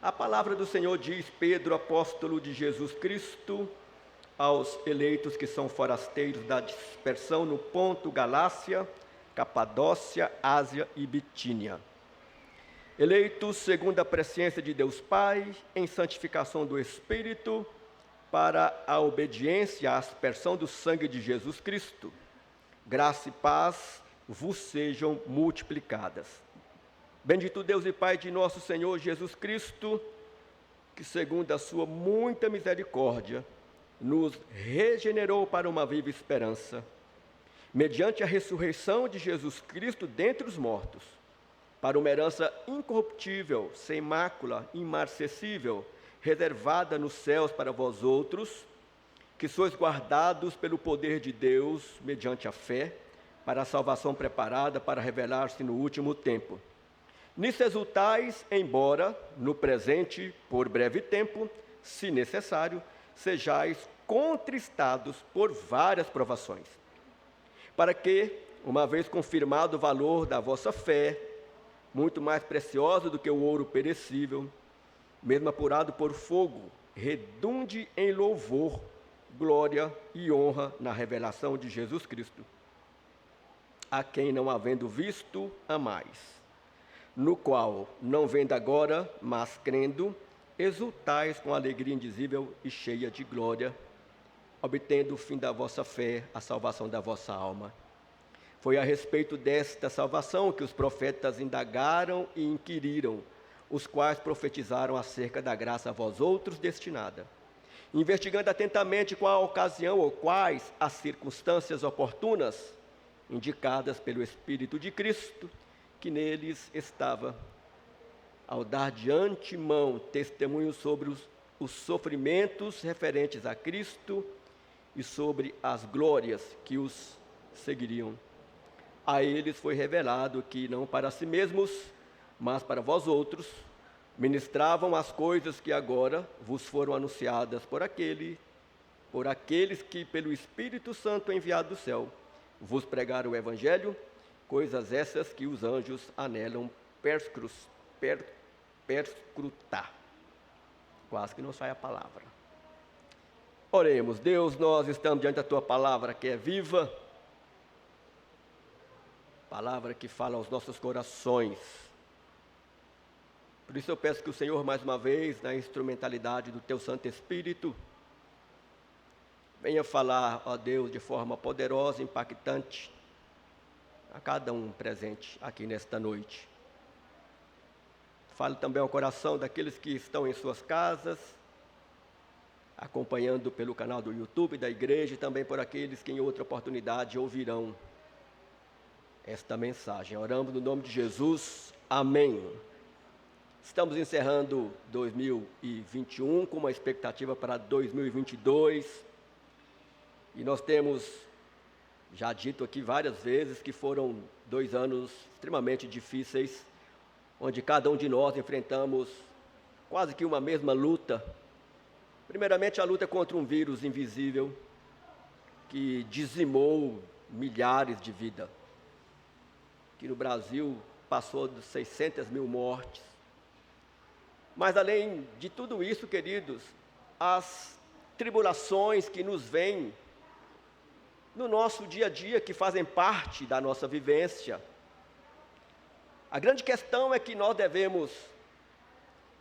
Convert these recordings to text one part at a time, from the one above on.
A palavra do Senhor diz: Pedro, apóstolo de Jesus Cristo, aos eleitos que são forasteiros da dispersão no Ponto, Galácia, Capadócia, Ásia e Bitínia. Eleitos segundo a presciência de Deus Pai, em santificação do Espírito, para a obediência à aspersão do sangue de Jesus Cristo. Graça e paz vos sejam multiplicadas. Bendito Deus e Pai de nosso Senhor Jesus Cristo, que segundo a sua muita misericórdia, nos regenerou para uma viva esperança, mediante a ressurreição de Jesus Cristo dentre os mortos, para uma herança incorruptível, sem mácula, imarcessível, reservada nos céus para vós outros, que sois guardados pelo poder de Deus, mediante a fé, para a salvação preparada para revelar-se no último tempo. Nisso exultais, embora, no presente, por breve tempo, se necessário, sejais contristados por várias provações, para que, uma vez confirmado o valor da vossa fé, muito mais preciosa do que o ouro perecível, mesmo apurado por fogo, redunde em louvor, glória e honra na revelação de Jesus Cristo, a quem, não havendo visto, amais, no qual, não vendo agora, mas crendo, exultais com alegria indizível e cheia de glória, obtendo o fim da vossa fé, a salvação da vossa alma. Foi a respeito desta salvação que os profetas indagaram e inquiriram, os quais profetizaram acerca da graça a vós outros destinada, investigando atentamente qual a ocasião ou quais as circunstâncias oportunas, indicadas pelo Espírito de Cristo, que neles estava, ao dar de antemão testemunho sobre os sofrimentos referentes a Cristo e sobre as glórias que os seguiriam. A eles foi revelado que, não para si mesmos, mas para vós outros, ministravam as coisas que agora vos foram anunciadas por aqueles que, pelo Espírito Santo enviado do céu, vos pregaram o Evangelho, coisas essas que os anjos anelam perscrutar. Quase que não sai a palavra. Oremos. Deus, nós estamos diante da Tua palavra que é viva, palavra que fala aos nossos corações. Por isso eu peço que o Senhor, mais uma vez, na instrumentalidade do Teu Santo Espírito, venha falar, ó Deus, de forma poderosa, impactante, a cada um presente aqui nesta noite. Fale também ao coração daqueles que estão em suas casas, acompanhando pelo canal do YouTube da igreja, e também por aqueles que em outra oportunidade ouvirão esta mensagem. Oramos no nome de Jesus. Amém. Estamos encerrando 2021 com uma expectativa para 2022. E nós temos já dito aqui várias vezes que foram 2 anos extremamente difíceis, onde cada um de nós enfrentamos quase que uma mesma luta. Primeiramente, a luta contra um vírus invisível que dizimou milhares de vidas, que no Brasil passou de 600 mil mortes. Mas além de tudo isso, queridos, as tribulações que nos vêm no nosso dia a dia, que fazem parte da nossa vivência. A grande questão é que nós devemos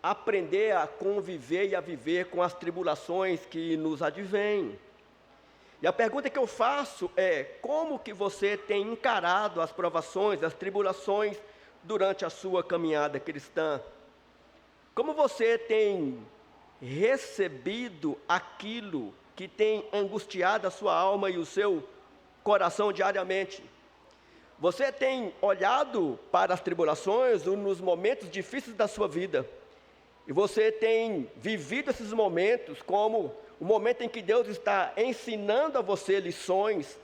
aprender a conviver e a viver com as tribulações que nos advêm. E a pergunta que eu faço é: como que você tem encarado as provações, as tribulações durante a sua caminhada cristã? Como você tem recebido aquilo que tem angustiado a sua alma e o seu coração diariamente? Você tem olhado para as tribulações nos momentos difíceis da sua vida, e você tem vivido esses momentos como o momento em que Deus está ensinando a você lições,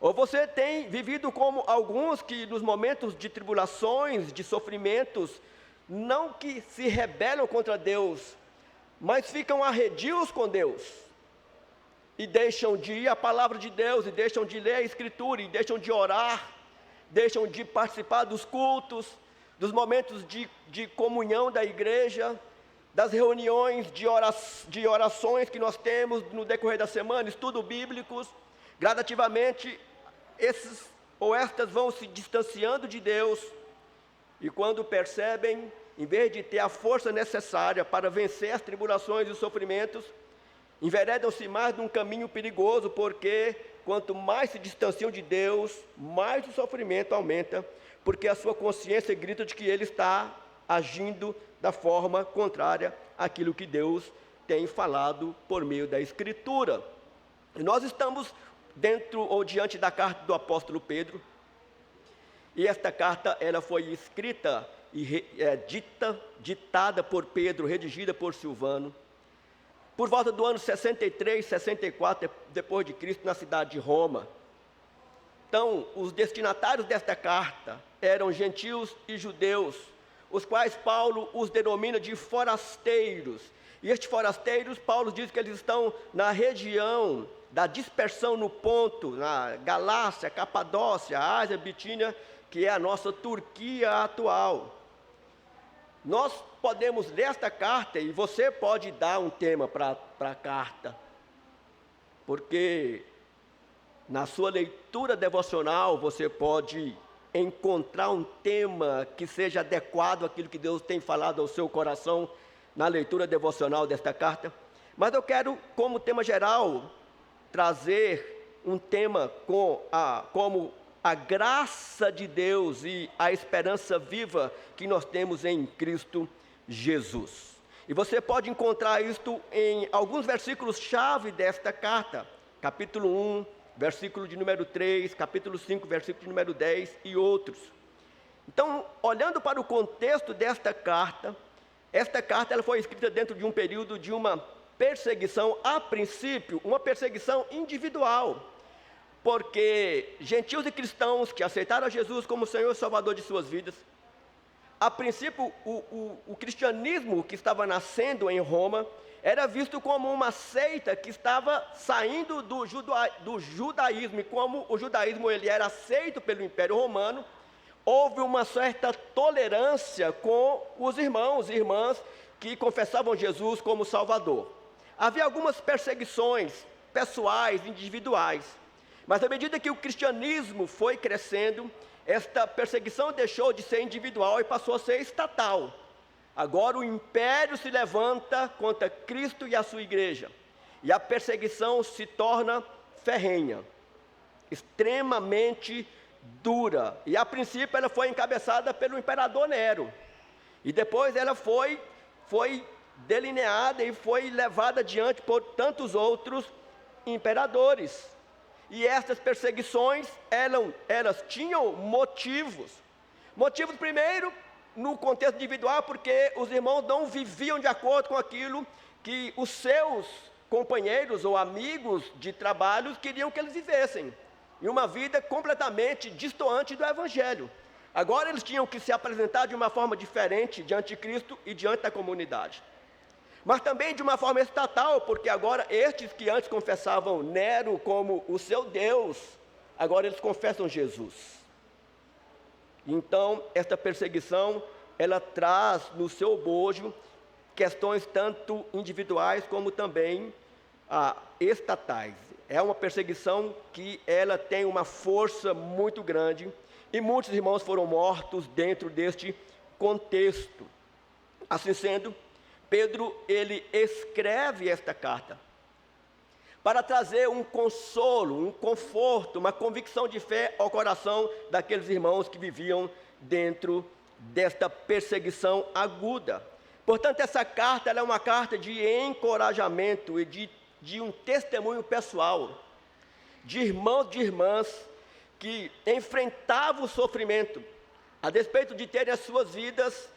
ou você tem vivido como alguns que nos momentos de tribulações, de sofrimentos, não que se rebelam contra Deus, mas ficam arredios com Deus, e deixam de ir à palavra de Deus, e deixam de ler a Escritura, e deixam de orar, deixam de participar dos cultos, dos momentos de comunhão da igreja, das reuniões de orações que nós temos no decorrer da semana, estudos bíblicos, gradativamente esses ou estas vão se distanciando de Deus, e quando percebem, em vez de ter a força necessária para vencer as tribulações e os sofrimentos, enveredam-se mais num caminho perigoso, porque quanto mais se distanciam de Deus, mais o sofrimento aumenta, porque a sua consciência grita de que ele está agindo da forma contrária àquilo que Deus tem falado por meio da Escritura. E nós estamos dentro ou diante da carta do apóstolo Pedro, e esta carta ela foi escrita e ditada por Pedro, redigida por Silvano, por volta do ano 63, 64 depois de Cristo, na cidade de Roma. Então, os destinatários desta carta eram gentios e judeus, os quais Paulo os denomina de forasteiros. E estes forasteiros, Paulo diz que eles estão na região da dispersão no ponto, na Galácia, Capadócia, Ásia, Bitínia, que é a nossa Turquia atual. Nós podemos ler esta carta, e você pode dar um tema para a carta, porque na sua leitura devocional você pode encontrar um tema que seja adequado àquilo que Deus tem falado ao seu coração na leitura devocional desta carta. Mas eu quero, como tema geral, trazer um tema como a graça de Deus e a esperança viva que nós temos em Cristo Jesus. E você pode encontrar isto em alguns versículos-chave desta carta, capítulo 1, versículo de número 3, capítulo 5, versículo de número 10 e outros. Então, olhando para o contexto desta carta, esta carta ela foi escrita dentro de um período de uma perseguição, a princípio, uma perseguição individual, porque gentios e cristãos que aceitaram a Jesus como Senhor e Salvador de suas vidas, a princípio o cristianismo que estava nascendo em Roma era visto como uma seita que estava saindo do judaísmo, e como o judaísmo ele era aceito pelo Império Romano, houve uma certa tolerância com os irmãos e irmãs que confessavam Jesus como Salvador. Havia algumas perseguições pessoais, individuais, mas à medida que o cristianismo foi crescendo, esta perseguição deixou de ser individual e passou a ser estatal. Agora o império se levanta contra Cristo e a sua igreja, e a perseguição se torna ferrenha, extremamente dura. E a princípio ela foi encabeçada pelo imperador Nero, e depois ela foi delineada e foi levada adiante por tantos outros imperadores. E estas perseguições, elas tinham motivos. Motivos, primeiro, no contexto individual, porque os irmãos não viviam de acordo com aquilo que os seus companheiros ou amigos de trabalho queriam que eles vivessem, em uma vida completamente distoante do Evangelho. Agora eles tinham que se apresentar de uma forma diferente diante de Cristo e diante da comunidade. Mas também de uma forma estatal, porque agora estes que antes confessavam Nero como o seu Deus, agora eles confessam Jesus. Então, esta perseguição, ela traz no seu bojo questões tanto individuais como também estatais. É uma perseguição que ela tem uma força muito grande, e muitos irmãos foram mortos dentro deste contexto. Assim sendo, Pedro, ele escreve esta carta para trazer um consolo, um conforto, uma convicção de fé ao coração daqueles irmãos que viviam dentro desta perseguição aguda. Portanto, essa carta ela é uma carta de encorajamento e de um testemunho pessoal, de irmãos e de irmãs que enfrentavam o sofrimento, a despeito de terem as suas vidas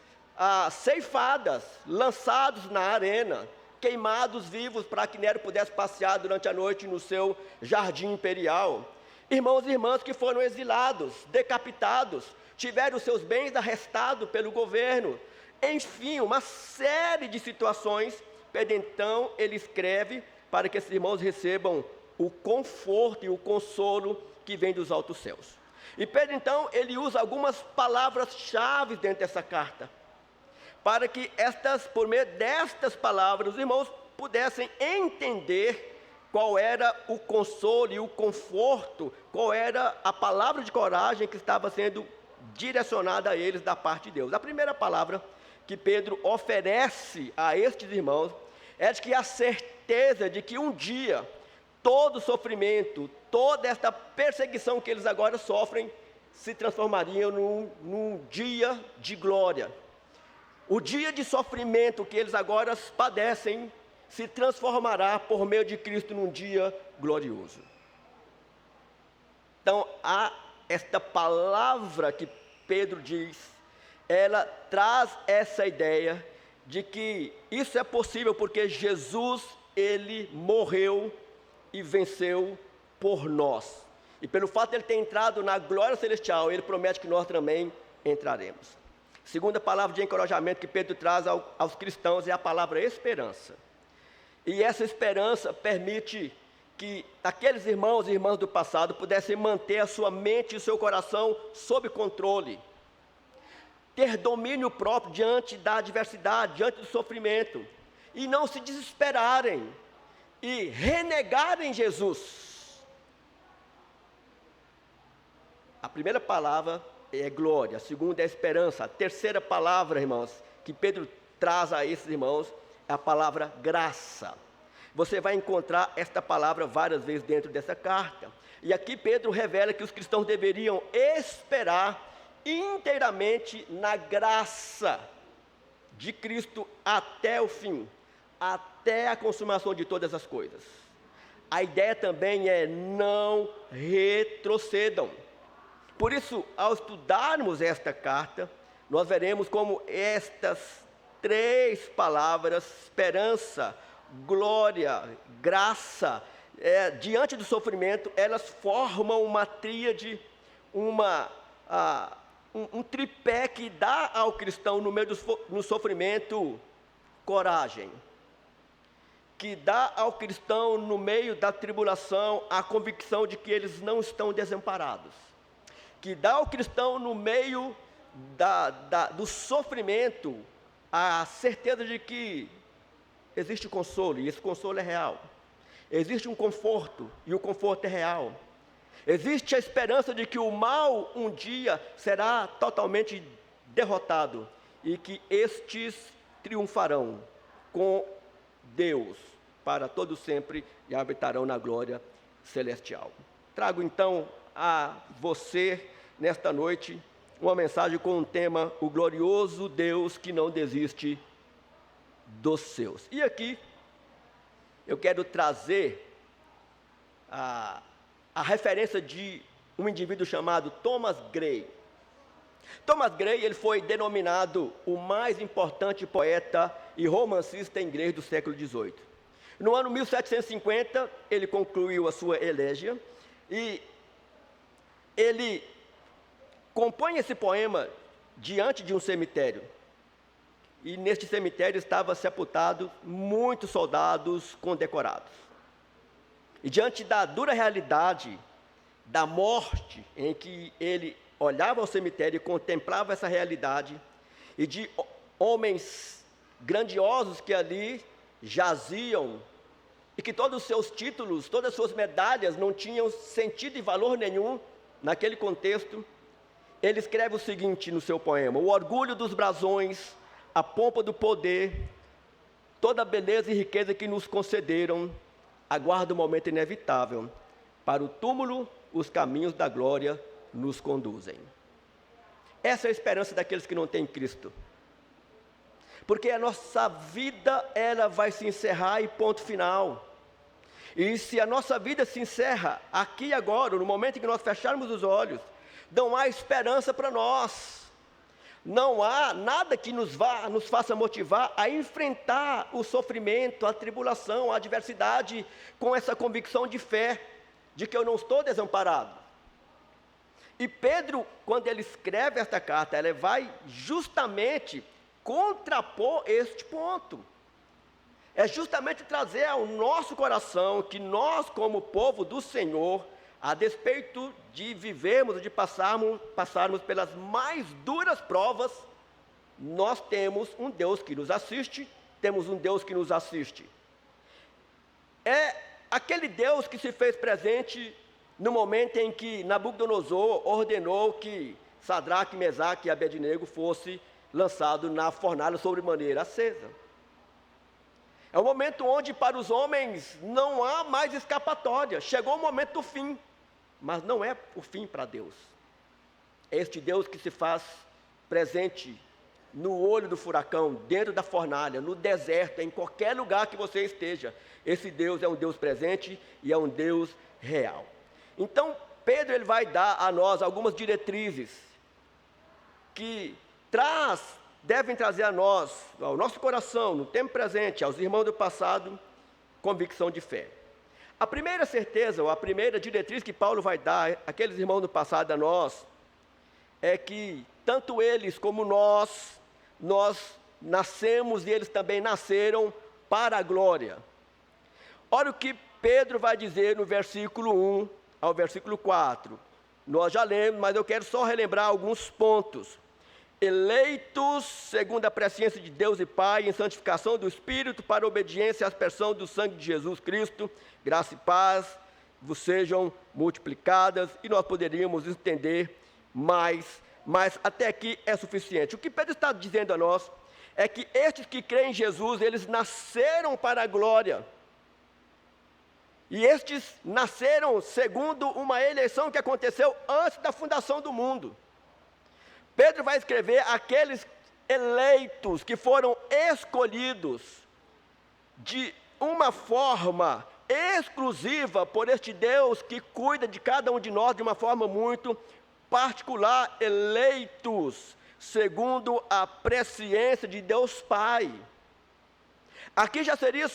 ceifadas, lançados na arena, queimados vivos para que Nero pudesse passear durante a noite no seu jardim imperial. Irmãos e irmãs que foram exilados, decapitados, tiveram seus bens arrestados pelo governo. Enfim, uma série de situações. Pedro, então, ele escreve para que esses irmãos recebam o conforto e o consolo que vem dos altos céus. E Pedro, então, ele usa algumas palavras-chave dentro dessa carta, para que por meio destas palavras, os irmãos pudessem entender qual era o consolo e o conforto, qual era a palavra de coragem que estava sendo direcionada a eles da parte de Deus. A primeira palavra que Pedro oferece a estes irmãos é de que a certeza de que um dia todo sofrimento, toda esta perseguição que eles agora sofrem, se transformariam num dia de glória. O dia de sofrimento que eles agora padecem se transformará por meio de Cristo num dia glorioso. Então, esta palavra que Pedro diz, ela traz essa ideia de que isso é possível porque Jesus, ele morreu e venceu por nós. E pelo fato de ele ter entrado na glória celestial, ele promete que nós também entraremos. Segunda palavra de encorajamento que Pedro traz aos cristãos é a palavra esperança. E essa esperança permite que aqueles irmãos e irmãs do passado pudessem manter a sua mente e o seu coração sob controle, ter domínio próprio diante da adversidade, diante do sofrimento, e não se desesperarem e renegarem Jesus. A primeira palavra é glória, a segunda é esperança. A terceira palavra, irmãos, que Pedro traz a esses irmãos é a palavra graça. Você vai encontrar esta palavra várias vezes dentro dessa carta. E aqui Pedro revela que os cristãos deveriam esperar inteiramente na graça de Cristo até o fim, até a consumação de todas as coisas. A ideia também é não retrocedam. Por isso, ao estudarmos esta carta, nós veremos como estas três palavras, esperança, glória, graça, diante do sofrimento, elas formam uma tríade, um tripé que dá ao cristão no meio do sofrimento coragem, que dá ao cristão no meio da tribulação a convicção de que eles não estão desamparados, que dá ao cristão no meio do sofrimento a certeza de que existe consolo, e esse consolo é real. Existe um conforto, e o conforto é real. Existe a esperança de que o mal um dia será totalmente derrotado, e que estes triunfarão com Deus para todo sempre e habitarão na glória celestial. Trago então a você, nesta noite, uma mensagem com o tema: o glorioso Deus que não desiste dos seus. E aqui eu quero trazer a referência de um indivíduo chamado Thomas Gray. Thomas Gray, ele foi denominado o mais importante poeta e romancista inglês do século XVIII. No ano 1750, ele concluiu a sua elégia e ele compõe esse poema diante de um cemitério. E neste cemitério estavam sepultados muitos soldados condecorados. E diante da dura realidade da morte, em que ele olhava ao cemitério e contemplava essa realidade, e de homens grandiosos que ali jaziam, e que todos os seus títulos, todas as suas medalhas não tinham sentido e valor nenhum naquele contexto, ele escreve o seguinte no seu poema: o orgulho dos brasões, a pompa do poder, toda a beleza e riqueza que nos concederam, aguarda o momento inevitável. Para o túmulo, os caminhos da glória nos conduzem. Essa é a esperança daqueles que não têm Cristo. Porque a nossa vida, ela vai se encerrar e ponto final. E se a nossa vida se encerra aqui e agora, no momento em que nós fecharmos os olhos, não há esperança para nós. Não há nada que nos faça motivar a enfrentar o sofrimento, a tribulação, a adversidade, com essa convicção de fé, de que eu não estou desamparado. E Pedro, quando ele escreve esta carta, ele vai justamente contrapor este ponto. É justamente trazer ao nosso coração que nós, como povo do Senhor, a despeito de vivermos, de passarmos pelas mais duras provas, nós temos um Deus que nos assiste, temos um Deus que nos assiste. É aquele Deus que se fez presente no momento em que Nabucodonosor ordenou que Sadraque, Mesaque e Abednego fosse lançado na fornalha sobremaneira acesa. É um momento onde para os homens não há mais escapatória. Chegou o momento do fim, mas não é o fim para Deus. É este Deus que se faz presente no olho do furacão, dentro da fornalha, no deserto, em qualquer lugar que você esteja. Esse Deus é um Deus presente e é um Deus real. Então, Pedro ele vai dar a nós algumas diretrizes que devem trazer a nós, ao nosso coração, no tempo presente, aos irmãos do passado, convicção de fé. A primeira certeza, ou a primeira diretriz que Paulo vai dar àqueles irmãos do passado a nós, é que tanto eles como nós nascemos e eles também nasceram para a glória. Olha o que Pedro vai dizer no versículo 1 ao versículo 4. Nós já lemos, mas eu quero só relembrar alguns pontos. Eleitos segundo a presciência de Deus e Pai, em santificação do Espírito, para obediência à aspersão do sangue de Jesus Cristo, graça e paz vos sejam multiplicadas, e nós poderíamos entender mais, mas até aqui é suficiente. O que Pedro está dizendo a nós é que estes que creem em Jesus, eles nasceram para a glória. E estes nasceram segundo uma eleição que aconteceu antes da fundação do mundo. Pedro vai escrever aqueles eleitos que foram escolhidos de uma forma exclusiva por este Deus que cuida de cada um de nós de uma forma muito particular, eleitos segundo a presciência de Deus Pai. Aqui já seria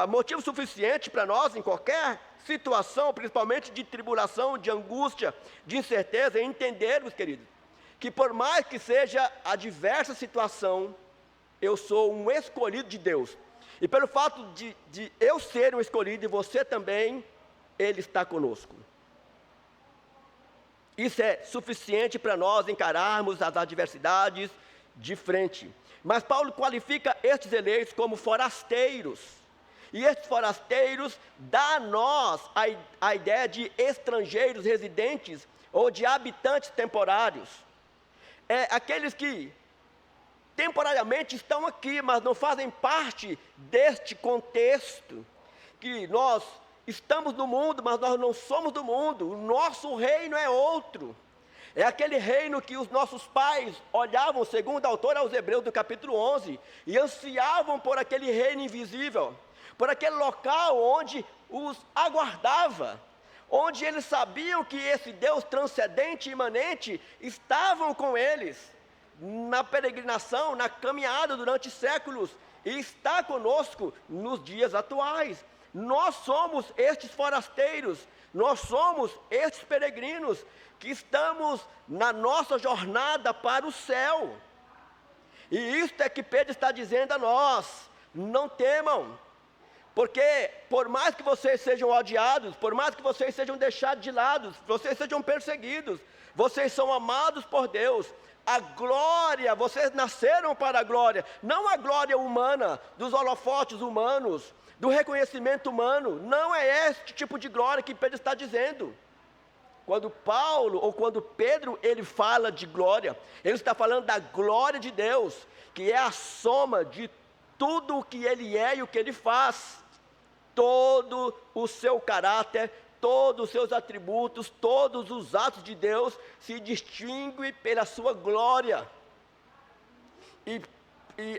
motivo suficiente para nós, em qualquer situação, principalmente de tribulação, de angústia, de incerteza, entendermos, queridos, que por mais que seja a diversa situação, eu sou um escolhido de Deus. E pelo fato de eu ser um escolhido e você também, Ele está conosco. Isso é suficiente para nós encararmos as adversidades de frente. Mas Paulo qualifica estes eleitos como forasteiros. E estes forasteiros dá a nós a ideia de estrangeiros residentes ou de habitantes temporários. É aqueles que temporariamente estão aqui, mas não fazem parte deste contexto, que nós estamos no mundo, mas nós não somos do mundo, o nosso reino é outro. É aquele reino que os nossos pais olhavam, segundo o autor aos Hebreus do capítulo 11, e ansiavam por aquele reino invisível, por aquele local onde os aguardava, onde eles sabiam que esse Deus transcendente e imanente estavam com eles, na peregrinação, na caminhada durante séculos, e está conosco nos dias atuais. Nós somos estes forasteiros, nós somos estes peregrinos, que estamos na nossa jornada para o céu. E isto é que Pedro está dizendo a nós: não temam, porque por mais que vocês sejam odiados, por mais que vocês sejam deixados de lado, vocês sejam perseguidos, vocês são amados por Deus. A glória, vocês nasceram para a glória, não a glória humana, dos holofotes humanos, do reconhecimento humano. Não é este tipo de glória que Pedro está dizendo. Quando Paulo, ou quando Pedro, ele fala de glória, ele está falando da glória de Deus, que é a soma de tudo o que ele é e o que ele faz. Todo o seu caráter, todos os seus atributos, todos os atos de Deus se distinguem pela sua glória. E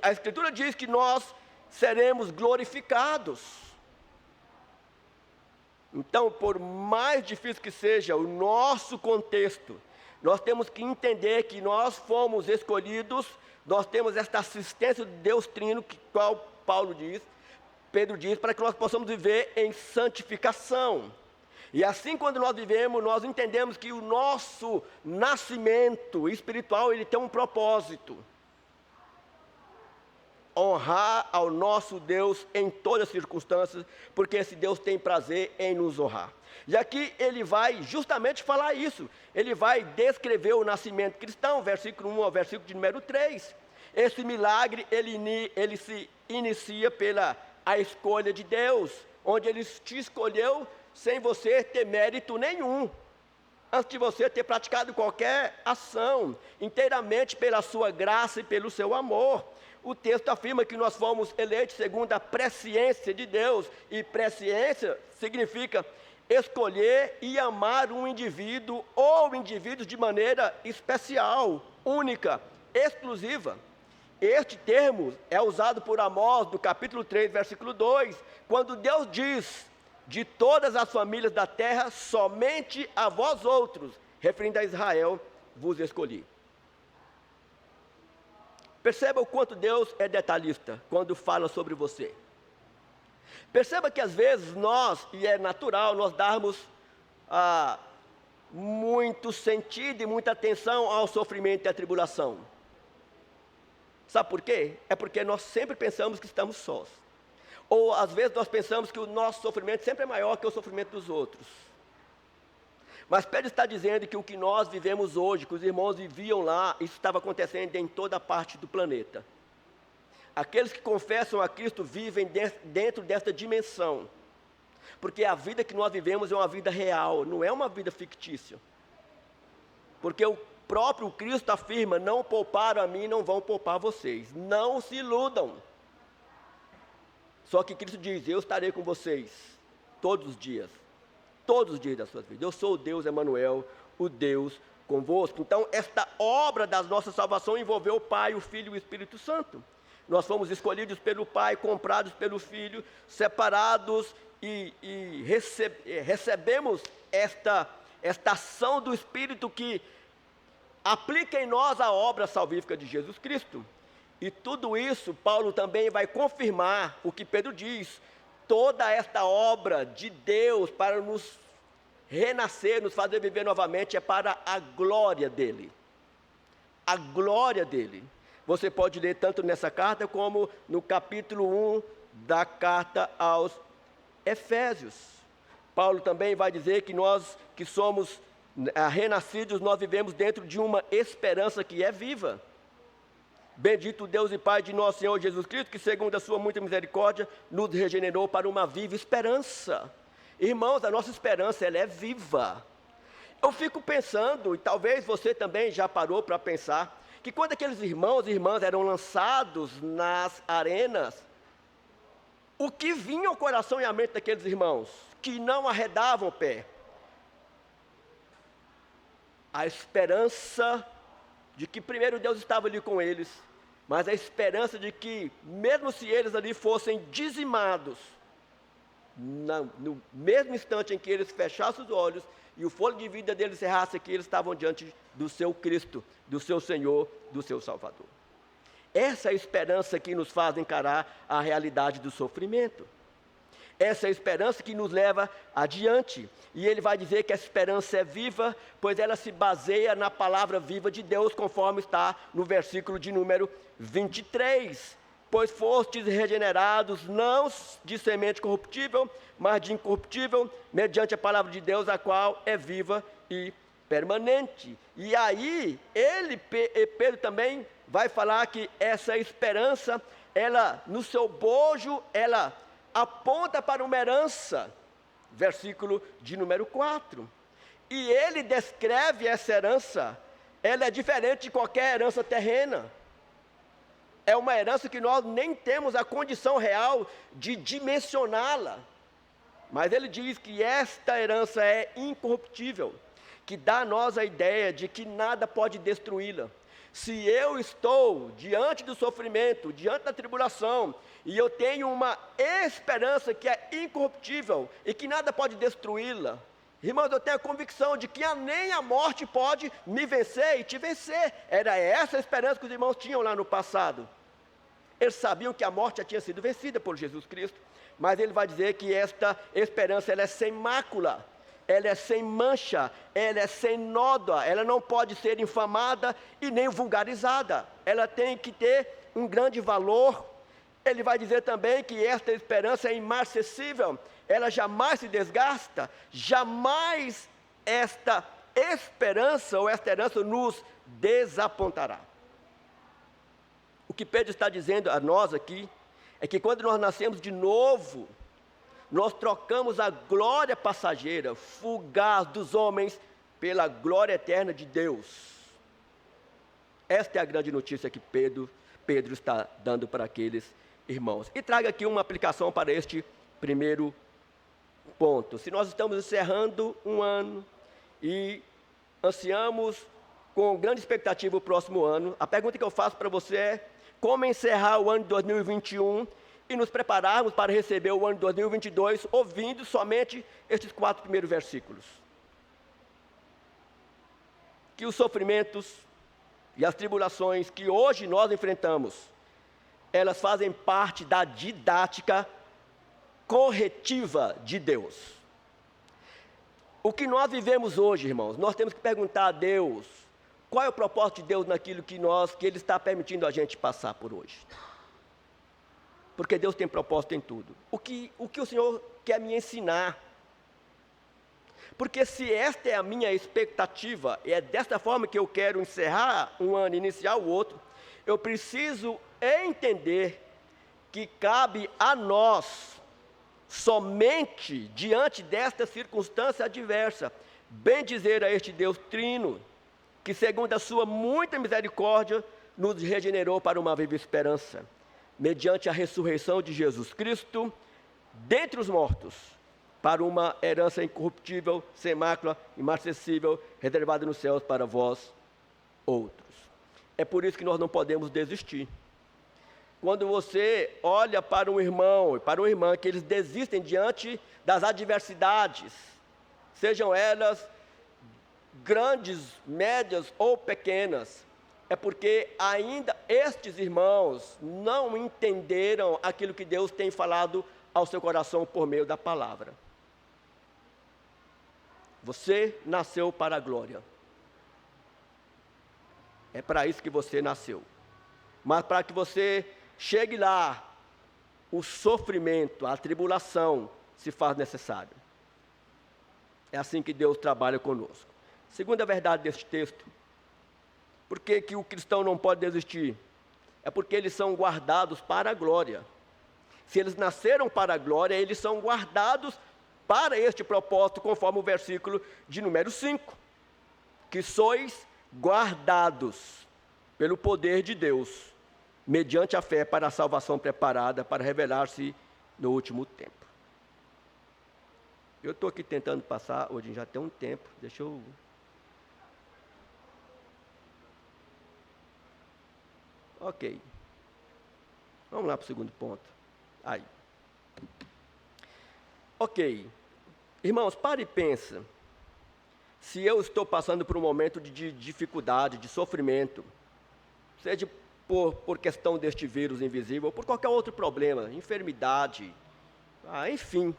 a Escritura diz que nós seremos glorificados. Então, por mais difícil que seja o nosso contexto, nós temos que entender que nós fomos escolhidos, nós temos esta assistência de Deus Trino, que qual Pedro diz, para que nós possamos viver em santificação. E assim, quando nós vivemos, nós entendemos que o nosso nascimento espiritual, ele tem um propósito: honrar ao nosso Deus em todas as circunstâncias, porque esse Deus tem prazer em nos honrar. E aqui ele vai justamente falar isso. Ele vai descrever o nascimento cristão, versículo 1 ao versículo de número 3. Esse milagre, ele se inicia pela a escolha de Deus, onde Ele te escolheu sem você ter mérito nenhum, antes de você ter praticado qualquer ação, inteiramente pela sua graça e pelo seu amor. O texto afirma que nós fomos eleitos segundo a presciência de Deus, e presciência significa escolher e amar um indivíduo ou indivíduos de maneira especial, única, exclusiva. Este termo é usado por Amós, no capítulo 3, versículo 2, quando Deus diz: de todas as famílias da terra, somente a vós outros, referindo a Israel, vos escolhi. Perceba o quanto Deus é detalhista quando fala sobre você. Perceba que às vezes nós, e é natural, nós darmos muito sentido e muita atenção ao sofrimento e à tribulação. Sabe por quê? É porque nós sempre pensamos que estamos sós. Ou às vezes nós pensamos que o nosso sofrimento sempre é maior que o sofrimento dos outros. Mas Pedro está dizendo que o que nós vivemos hoje, que os irmãos viviam lá, isso estava acontecendo em toda parte do planeta. Aqueles que confessam a Cristo vivem dentro desta dimensão. Porque a vida que nós vivemos é uma vida real, não é uma vida fictícia. Porque o próprio Cristo afirma: não pouparam a mim, não vão poupar vocês. Não se iludam. Só que Cristo diz: eu estarei com vocês todos os dias das suas vidas. Eu sou o Deus Emanuel, o Deus convosco. Então, esta obra da nossa salvação envolveu o Pai, o Filho e o Espírito Santo. Nós fomos escolhidos pelo Pai, comprados pelo Filho, separados e recebemos esta ação do Espírito que aplica em nós a obra salvífica de Jesus Cristo. E tudo isso, Paulo também vai confirmar o que Pedro diz: toda esta obra de Deus para nos renascer, nos fazer viver novamente, é para a glória dEle. A glória dEle. Você pode ler tanto nessa carta como no capítulo 1 da carta aos Efésios. Paulo também vai dizer que nós que somos renascidos, nós vivemos dentro de uma esperança que é viva. Bendito Deus e Pai de nosso Senhor Jesus Cristo, que segundo a sua muita misericórdia, nos regenerou para uma viva esperança. Irmãos, a nossa esperança, ela é viva. Eu fico pensando, e talvez você também já parou para pensar, que quando aqueles irmãos e irmãs eram lançados nas arenas, o que vinha ao coração e à mente daqueles irmãos, que não arredavam o pé? A esperança de que primeiro Deus estava ali com eles, mas a esperança de que, mesmo se eles ali fossem dizimados, no mesmo instante em que eles fechassem os olhos e o fôlego de vida deles cerrasse aqui, eles estavam diante do seu Cristo, do seu Senhor, do seu Salvador. Essa é a esperança que nos faz encarar a realidade do sofrimento. Essa é a esperança que nos leva adiante. E ele vai dizer que a esperança é viva, pois ela se baseia na palavra viva de Deus, conforme está no versículo de número 23. Pois fostes regenerados, não de semente corruptível, mas de incorruptível, mediante a palavra de Deus, a qual é viva e permanente. E aí, Pedro também vai falar que essa esperança, ela, no seu bojo, ela aponta para uma herança, versículo de número 4. E ele descreve essa herança, ela é diferente de qualquer herança terrena. É uma herança que nós nem temos a condição real de dimensioná-la. Mas ele diz que esta herança é incorruptível, que dá a nós a ideia de que nada pode destruí-la. Se eu estou diante do sofrimento, diante da tribulação, e eu tenho uma esperança que é incorruptível e que nada pode destruí-la, irmãos, eu tenho a convicção de que nem a morte pode me vencer e te vencer. Era essa a esperança que os irmãos tinham lá no passado. Eles sabiam que a morte já tinha sido vencida por Jesus Cristo, mas ele vai dizer que esta esperança ela é sem mácula, ela é sem mancha, ela é sem nódoa, ela não pode ser infamada e nem vulgarizada, ela tem que ter um grande valor. Ele vai dizer também que esta esperança é imarcessível, ela jamais se desgasta, jamais esta esperança ou esta herança nos desapontará. O que Pedro está dizendo a nós aqui é que quando nós nascemos de novo, nós trocamos a glória passageira, fugaz dos homens, pela glória eterna de Deus. Esta é a grande notícia que Pedro está dando para aqueles irmãos. E traga aqui uma aplicação para este primeiro ponto. Se nós estamos encerrando um ano e ansiamos com grande expectativa o próximo ano, a pergunta que eu faço para você é: como encerrar o ano de 2021 e nos prepararmos para receber o ano de 2022 ouvindo somente estes 4 primeiros versículos? Que os sofrimentos e as tribulações que hoje nós enfrentamos, elas fazem parte da didática corretiva de Deus. O que nós vivemos hoje, irmãos, nós temos que perguntar a Deus, qual é o propósito de Deus naquilo que Ele está permitindo a gente passar por hoje? Porque Deus tem propósito em tudo. O que o Senhor quer me ensinar? Porque se esta é a minha expectativa, e é desta forma que eu quero encerrar um ano e iniciar o outro, eu preciso entender que cabe a nós, somente diante desta circunstância adversa, bem dizer a este Deus trino, que segundo a sua muita misericórdia, nos regenerou para uma viva esperança, mediante a ressurreição de Jesus Cristo, dentre os mortos, para uma herança incorruptível, sem mácula, imarcessível, reservada nos céus para vós outros. É por isso que nós não podemos desistir. Quando você olha para um irmão e para uma irmã que eles desistem diante das adversidades, sejam elas grandes, médias ou pequenas, é porque ainda estes irmãos não entenderam aquilo que Deus tem falado ao seu coração por meio da palavra. Você nasceu para a glória. É para isso que você nasceu. Mas para que você chegue lá, o sofrimento, a tribulação se faz necessário. É assim que Deus trabalha conosco. Segunda verdade deste texto: por que o cristão não pode desistir? É porque eles são guardados para a glória. Se eles nasceram para a glória, eles são guardados para este propósito, conforme o versículo de número 5. Que sois guardados pelo poder de Deus, mediante a fé para a salvação preparada para revelar-se no último tempo. Eu estou aqui tentando passar, hoje já tem um tempo, deixa eu... Ok. Vamos lá para o segundo ponto. Aí. Ok. Irmãos, pare e pensa. Se eu estou passando por um momento de dificuldade, de sofrimento, seja por questão deste vírus invisível, ou por qualquer outro problema, enfermidade, enfim.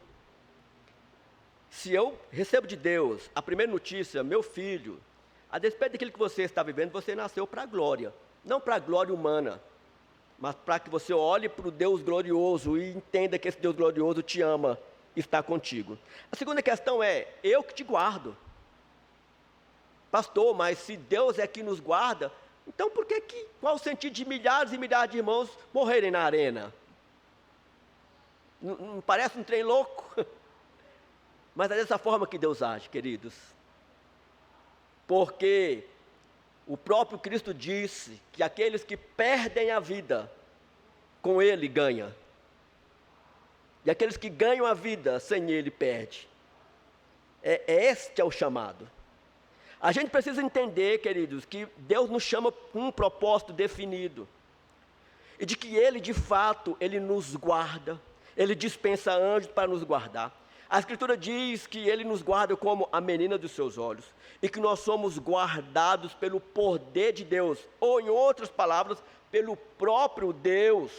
Se eu recebo de Deus a primeira notícia, meu filho, a despeito daquilo que você está vivendo, você nasceu para a glória. Não para a glória humana, mas para que você olhe para o Deus glorioso e entenda que esse Deus glorioso te ama e está contigo. A segunda questão é: eu que te guardo. Pastor, mas se Deus é que nos guarda, então qual o sentido de milhares e milhares de irmãos morrerem na arena? Não parece um trem louco? Mas é dessa forma que Deus age, queridos. Porque o próprio Cristo disse que aqueles que perdem a vida, com Ele ganha. E aqueles que ganham a vida, sem Ele perde. Este é o chamado. A gente precisa entender, queridos, que Deus nos chama com um propósito definido. E de que Ele, de fato, Ele nos guarda. Ele dispensa anjos para nos guardar. A Escritura diz que Ele nos guarda como a menina dos seus olhos, e que nós somos guardados pelo poder de Deus, ou em outras palavras, pelo próprio Deus.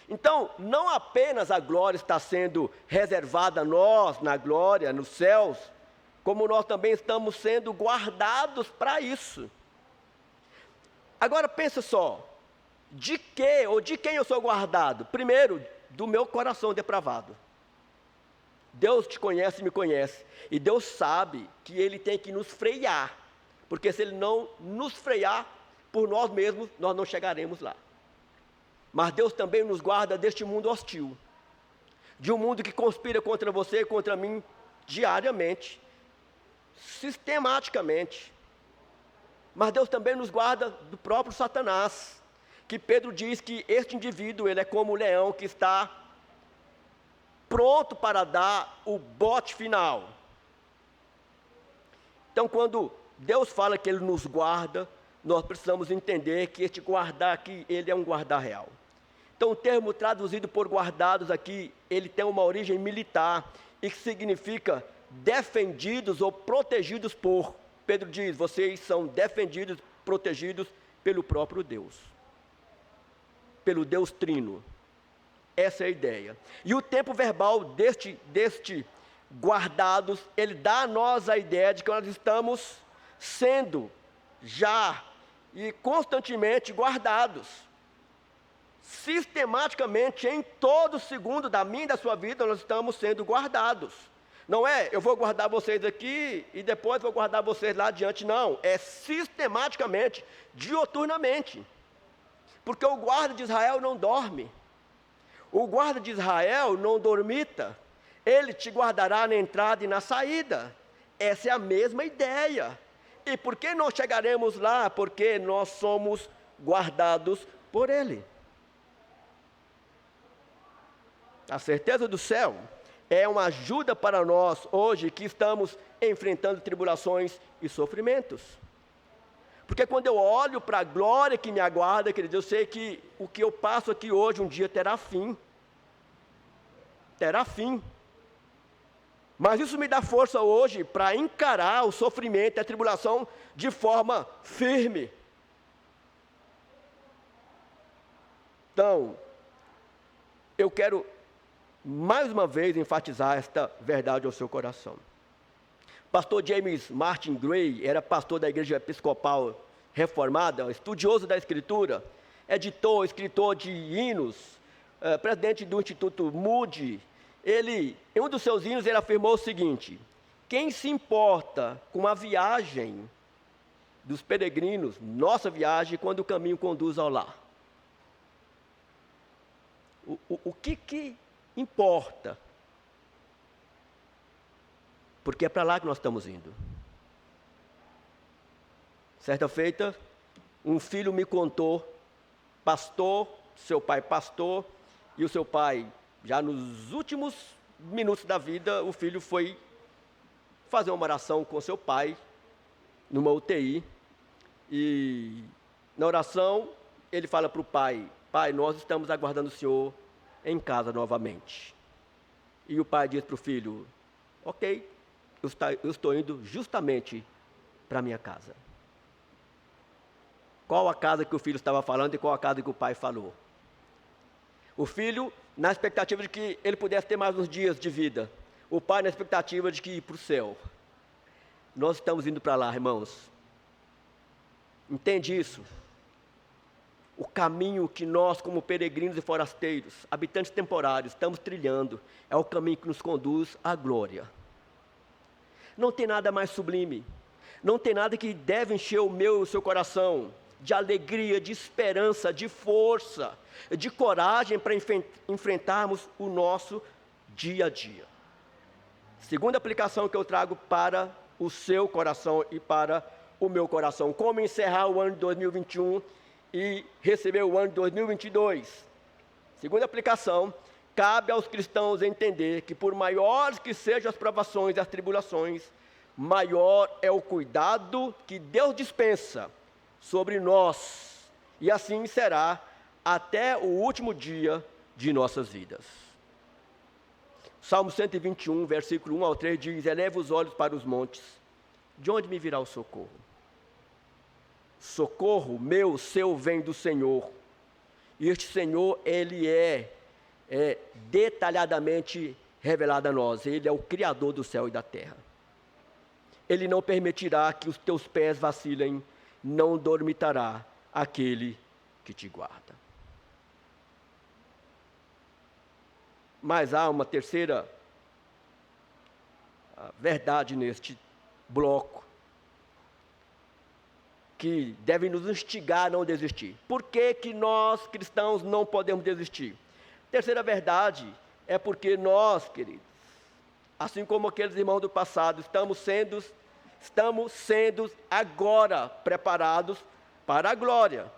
Então, não apenas a glória está sendo reservada a nós, na glória, nos céus, como nós também estamos sendo guardados para isso. Agora pensa só, de que ou de quem eu sou guardado? Primeiro, do meu coração depravado. Deus te conhece e me conhece, e Deus sabe que Ele tem que nos frear, porque se Ele não nos frear por nós mesmos, nós não chegaremos lá. Mas Deus também nos guarda deste mundo hostil, de um mundo que conspira contra você e contra mim diariamente, sistematicamente. Mas Deus também nos guarda do próprio Satanás, que Pedro diz que este indivíduo, ele é como o leão que está pronto para dar o bote final. Então, quando Deus fala que Ele nos guarda, nós precisamos entender que este guardar aqui, ele é um guardar real. Então, o termo traduzido por guardados aqui, ele tem uma origem militar, e que significa defendidos ou protegidos por. Pedro diz, vocês são defendidos, protegidos pelo próprio Deus. Pelo Deus Trino. Essa é a ideia. E o tempo verbal deste guardados, ele dá a nós a ideia de que nós estamos sendo já e constantemente guardados. Sistematicamente, em todo segundo da minha e da sua vida, nós estamos sendo guardados. Não é, eu vou guardar vocês aqui e depois vou guardar vocês lá adiante, não. É sistematicamente, dioturnamente. Porque o guarda de Israel não dorme. O guarda de Israel não dormita. Ele te guardará na entrada e na saída. Essa é a mesma ideia. E por que nós chegaremos lá? Porque nós somos guardados por Ele. A certeza do céu é uma ajuda para nós hoje que estamos enfrentando tribulações e sofrimentos. Porque quando eu olho para a glória que me aguarda, queridos, eu sei que o que eu passo aqui hoje um dia terá fim. Terá fim. Mas isso me dá força hoje para encarar o sofrimento e a tribulação de forma firme. Então, eu quero mais uma vez enfatizar esta verdade ao seu coração. Pastor James Martin Gray era pastor da Igreja Episcopal Reformada, estudioso da Escritura, editor, escritor de hinos, presidente do Instituto Moody. Ele, em um dos seus hinos, ele afirmou o seguinte: quem se importa com a viagem dos peregrinos, nossa viagem, quando o caminho conduz ao lar? O que importa? Porque é para lá que nós estamos indo. Certa feita, um filho me contou, pastor, seu pai pastor, e o seu pai, já nos últimos minutos da vida, o filho foi fazer uma oração com seu pai, numa UTI, e na oração, ele fala para o pai: pai, nós estamos aguardando o senhor em casa novamente. E o pai diz para o filho: ok, eu estou indo justamente para a minha casa. Qual a casa que o filho estava falando e qual a casa que o pai falou? O filho, na expectativa de que ele pudesse ter mais uns dias de vida. O pai, na expectativa de que ir para o céu. Nós estamos indo para lá, irmãos. Entende isso? O caminho que nós, como peregrinos e forasteiros, habitantes temporários, estamos trilhando, é o caminho que nos conduz à glória. Não tem nada mais sublime, não tem nada que deve encher o meu e o seu coração de alegria, de esperança, de força, de coragem para enfrentarmos o nosso dia a dia. Segunda aplicação que eu trago para o seu coração e para o meu coração: como encerrar o ano de 2021 e receber o ano de 2022. Segunda aplicação: cabe aos cristãos entender que por maiores que sejam as provações e as tribulações, maior é o cuidado que Deus dispensa sobre nós, e assim será até o último dia de nossas vidas. Salmo 121, versículo 1 ao 3 diz: eleva os olhos para os montes, de onde me virá o socorro? Socorro meu, seu, vem do Senhor. E este Senhor, Ele é detalhadamente revelado a nós. Ele é o Criador do céu e da terra. Ele não permitirá que os teus pés vacilem, não dormitará aquele que te guarda. Mas há uma terceira verdade neste bloco. que devem nos instigar a não desistir. Por que que nós, cristãos, não podemos desistir? Terceira verdade é porque nós, queridos, assim como aqueles irmãos do passado, estamos sendo agora preparados para a glória.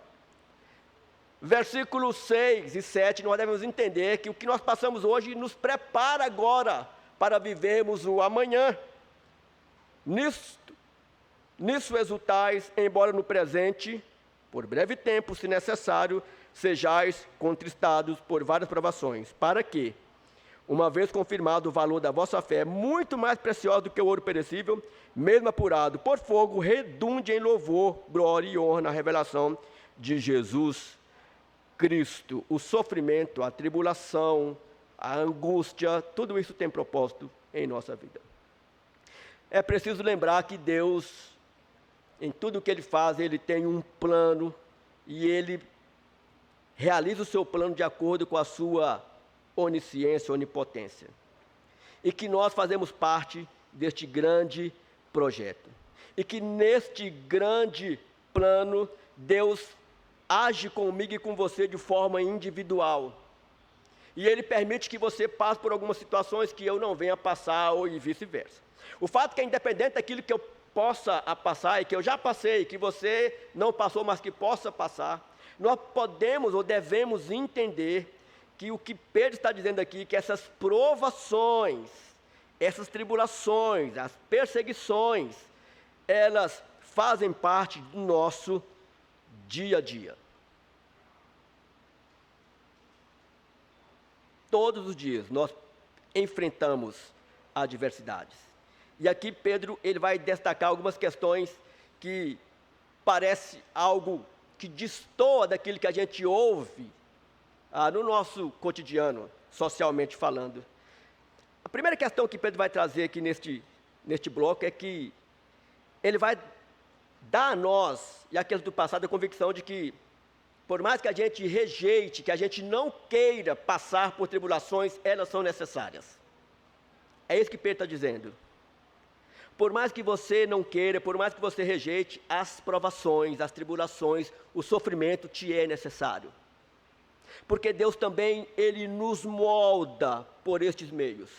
Versículos 6 e 7, nós devemos entender que o que nós passamos hoje nos prepara agora para vivermos o amanhã. Nisso exultais, embora no presente, por breve tempo, se necessário, sejais contristados por várias provações, para que, uma vez confirmado o valor da vossa fé, muito mais preciosa do que o ouro perecível, mesmo apurado por fogo, redunde em louvor, glória e honra na revelação de Jesus Cristo. O sofrimento, a tribulação, a angústia, tudo isso tem propósito em nossa vida. É preciso lembrar que Deus, em tudo o que Ele faz, Ele tem um plano e Ele realiza o seu plano de acordo com a sua onisciência, onipotência. E que nós fazemos parte deste grande projeto. E que neste grande plano, Deus age comigo e com você de forma individual. E Ele permite que você passe por algumas situações que eu não venha passar, ou vice-versa. O fato é que, independente daquilo que eu possa passar, e que eu já passei, que você não passou, mas que possa passar, nós podemos ou devemos entender que o que Pedro está dizendo aqui, que essas provações, essas tribulações, as perseguições, elas fazem parte do nosso dia a dia. Todos os dias nós enfrentamos adversidades. E aqui Pedro ele vai destacar algumas questões que parece algo que destoa daquilo que a gente ouve no nosso cotidiano, socialmente falando. A primeira questão que Pedro vai trazer aqui neste bloco é que ele vai dar a nós, e aqueles do passado, a convicção de que, por mais que a gente rejeite, que a gente não queira passar por tribulações, elas são necessárias. É isso que Pedro está dizendo. Por mais que você não queira, por mais que você rejeite, as provações, as tribulações, o sofrimento te é necessário. Porque Deus também, Ele nos molda por estes meios.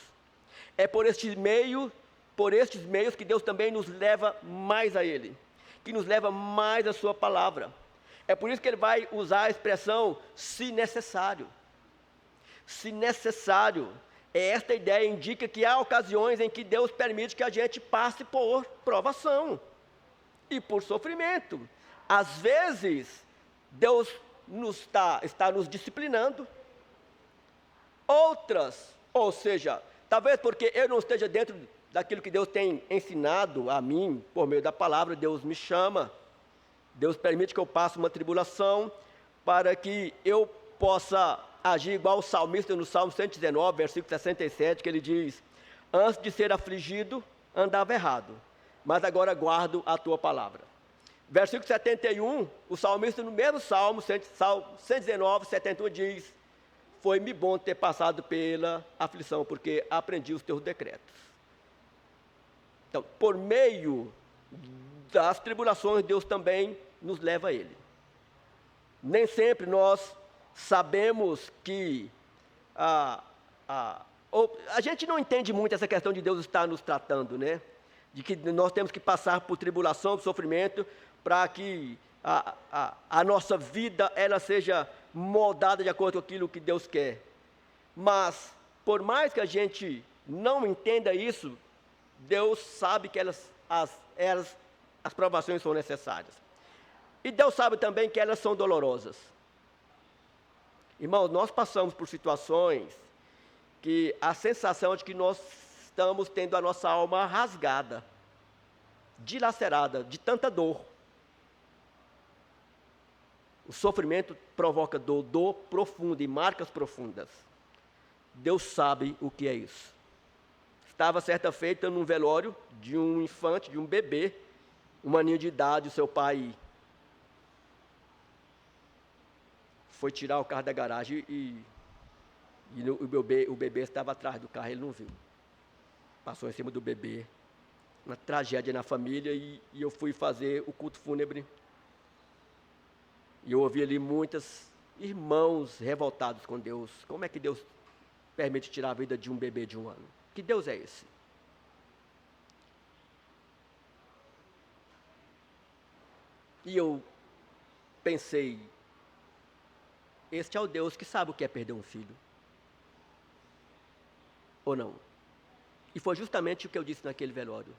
É por estes meios que Deus também nos leva mais a Ele, que nos leva mais a Sua palavra. É por isso que Ele vai usar a expressão, se necessário. Se necessário. Esta ideia indica que há ocasiões em que Deus permite que a gente passe por provação e por sofrimento. Às vezes, Deus está nos disciplinando. Outras, ou seja, talvez porque eu não esteja dentro daquilo que Deus tem ensinado a mim, por meio da palavra, Deus me chama. Deus permite que eu passe uma tribulação para que eu possa agir igual o salmista no Salmo 119, versículo 67, que ele diz: antes de ser afligido, andava errado, mas agora guardo a tua palavra. Versículo 71, o salmista no mesmo Salmo 119, 71 diz: foi-me bom ter passado pela aflição, porque aprendi os teus decretos. Então, por meio das tribulações, Deus também nos leva a Ele. Nem sempre nós sabemos que a gente não entende muito essa questão de Deus estar nos tratando, né? De que nós temos que passar por tribulação, por sofrimento, para que a nossa vida ela seja moldada de acordo com aquilo que Deus quer. Mas, por mais que a gente não entenda isso, Deus sabe que as provações são necessárias. E Deus sabe também que elas são dolorosas. Irmãos, nós passamos por situações que a sensação é de que nós estamos tendo a nossa alma rasgada, dilacerada, de tanta dor. O sofrimento provoca dor profunda e marcas profundas. Deus sabe o que é isso. Estava certa feita num velório de um infante, de um bebê, um aninho de idade, o seu pai foi tirar o carro da garagem e o bebê estava atrás do carro, ele não viu. Passou em cima do bebê, uma tragédia na família, e eu fui fazer o culto fúnebre E eu ouvi ali muitos irmãos revoltados com Deus. Como é que Deus permite tirar a vida de um bebê de 1 ano? Que Deus é esse? E eu pensei, este é o Deus que sabe o que é perder um filho. Ou não? E foi justamente o que eu disse naquele velório.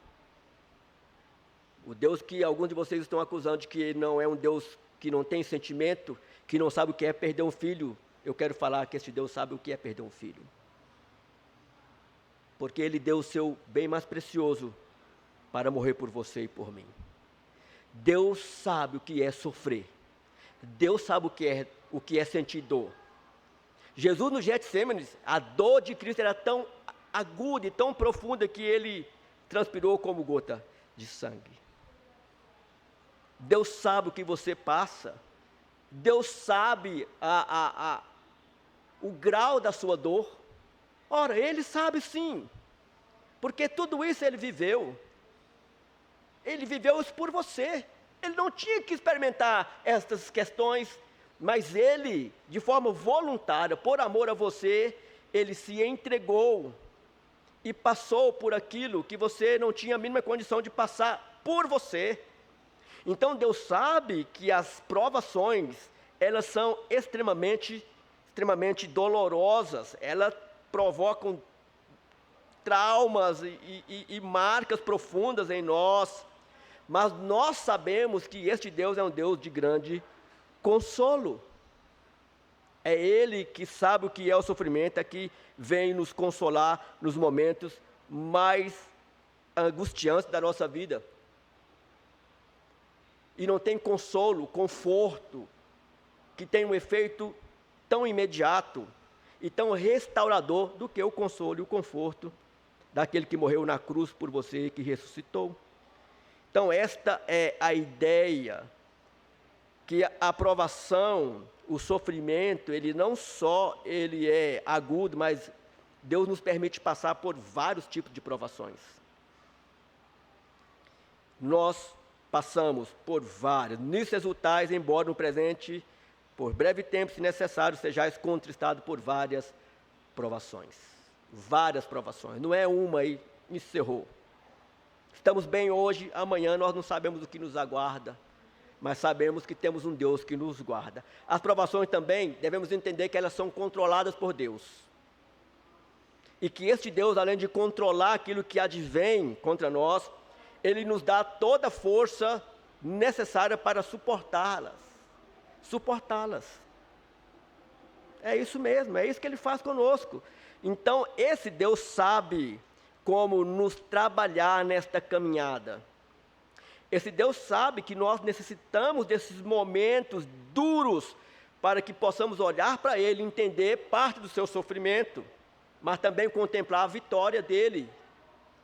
O Deus que alguns de vocês estão acusando de que não é um Deus que não tem sentimento, que não sabe o que é perder um filho, eu quero falar que este Deus sabe o que é perder um filho. Porque Ele deu o seu bem mais precioso para morrer por você e por mim. Deus sabe o que é sofrer. Deus sabe o que é sentir dor. Jesus no Getsêmenes, a dor de Cristo era tão aguda e tão profunda que Ele transpirou como gota de sangue. Deus sabe o que você passa. Deus sabe o grau da sua dor. Ora, Ele sabe sim, porque tudo isso Ele viveu. Ele viveu isso por você. Ele não tinha que experimentar estas questões, mas Ele, de forma voluntária, por amor a você, Ele se entregou e passou por aquilo que você não tinha a mínima condição de passar por você. Então Deus sabe que as provações, elas são extremamente dolorosas, elas provocam traumas e marcas profundas em nós, mas nós sabemos que este Deus é um Deus de grande consolo. É Ele que sabe o que é o sofrimento, é que vem nos consolar nos momentos mais angustiantes da nossa vida. E não tem consolo, conforto, que tem um efeito tão imediato e tão restaurador do que o consolo e o conforto daquele que morreu na cruz por você e que ressuscitou. Então esta é a ideia, que a provação, o sofrimento, ele não só ele é agudo, mas Deus nos permite passar por vários tipos de provações. Nós passamos por várias, nisso exultais, embora no presente, por breve tempo, se necessário, sejais contristados por várias provações. Várias provações, não é uma e encerrou. Estamos bem hoje, amanhã nós não sabemos o que nos aguarda, mas sabemos que temos um Deus que nos guarda. As provações também, devemos entender que elas são controladas por Deus. E que este Deus, além de controlar aquilo que advém contra nós, Ele nos dá toda a força necessária para suportá-las. Suportá-las. É isso mesmo, é isso que Ele faz conosco. Então, esse Deus sabe como nos trabalhar nesta caminhada. Esse Deus sabe que nós necessitamos desses momentos duros para que possamos olhar para Ele, entender parte do seu sofrimento, mas também contemplar a vitória dEle,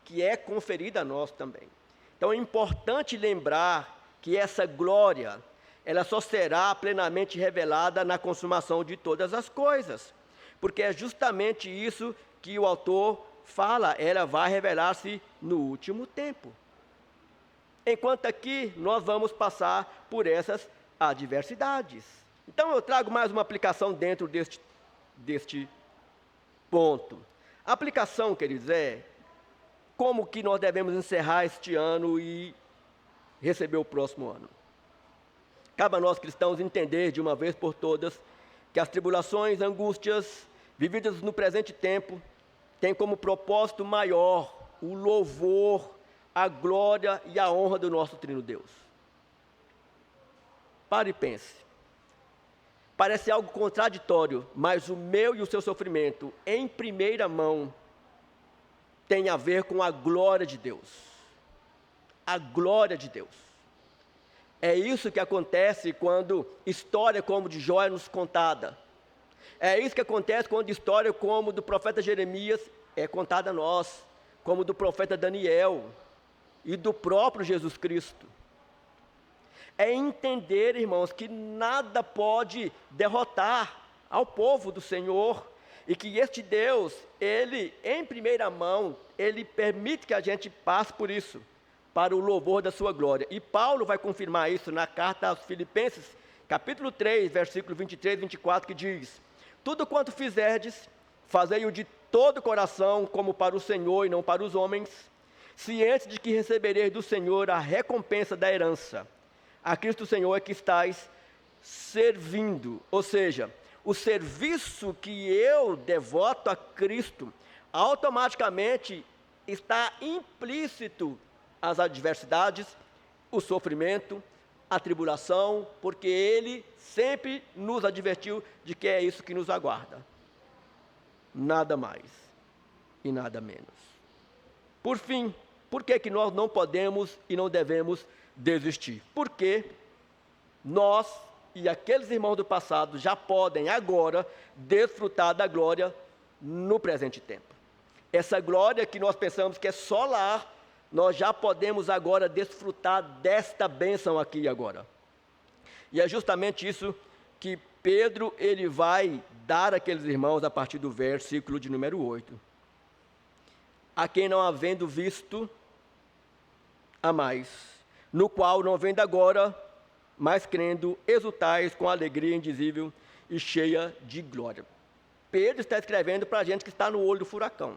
que é conferida a nós também. Então é importante lembrar que essa glória, ela só será plenamente revelada na consumação de todas as coisas, porque é justamente isso que o autor fala, ela vai revelar-se no último tempo. Enquanto aqui nós vamos passar por essas adversidades. Então eu trago mais uma aplicação dentro deste ponto. A aplicação, queridos, é como que nós devemos encerrar este ano e receber o próximo ano. Cabe a nós cristãos entender de uma vez por todas que as tribulações, angústias vividas no presente tempo têm como propósito maior o louvor, a glória e a honra do nosso Trino Deus. Pare e pense. Parece algo contraditório, mas o meu e o seu sofrimento, em primeira mão, tem a ver com a glória de Deus. A glória de Deus. É isso que acontece quando história como de Jó é nos contada. É isso que acontece quando história como do profeta Jeremias é contada a nós, como do profeta Daniel e do próprio Jesus Cristo. É entender, irmãos, que nada pode derrotar ao povo do Senhor, e que este Deus, Ele, em primeira mão, Ele permite que a gente passe por isso, para o louvor da sua glória. E Paulo vai confirmar isso na carta aos Filipenses, capítulo 3, versículo 23 e 24, que diz: tudo quanto fizerdes, fazei-o de todo o coração, como para o Senhor e não para os homens, cientes de que recebereis do Senhor a recompensa da herança. A Cristo Senhor é que estáis servindo. Ou seja, o serviço que eu devoto a Cristo, automaticamente está implícito às adversidades, o sofrimento, a tribulação, porque Ele sempre nos advertiu de que é isso que nos aguarda. Nada mais e nada menos. Por fim, por que nós não podemos e não devemos desistir? Porque nós e aqueles irmãos do passado já podem agora desfrutar da glória no presente tempo. Essa glória que nós pensamos que é só lá, nós já podemos agora desfrutar desta bênção aqui e agora. E é justamente isso que Pedro ele vai dar àqueles irmãos a partir do versículo de número 8. A quem não havendo visto, a mais, no qual não vendo agora, mas crendo, exultais com alegria indizível e cheia de glória. Pedro está escrevendo para a gente que está no olho do furacão.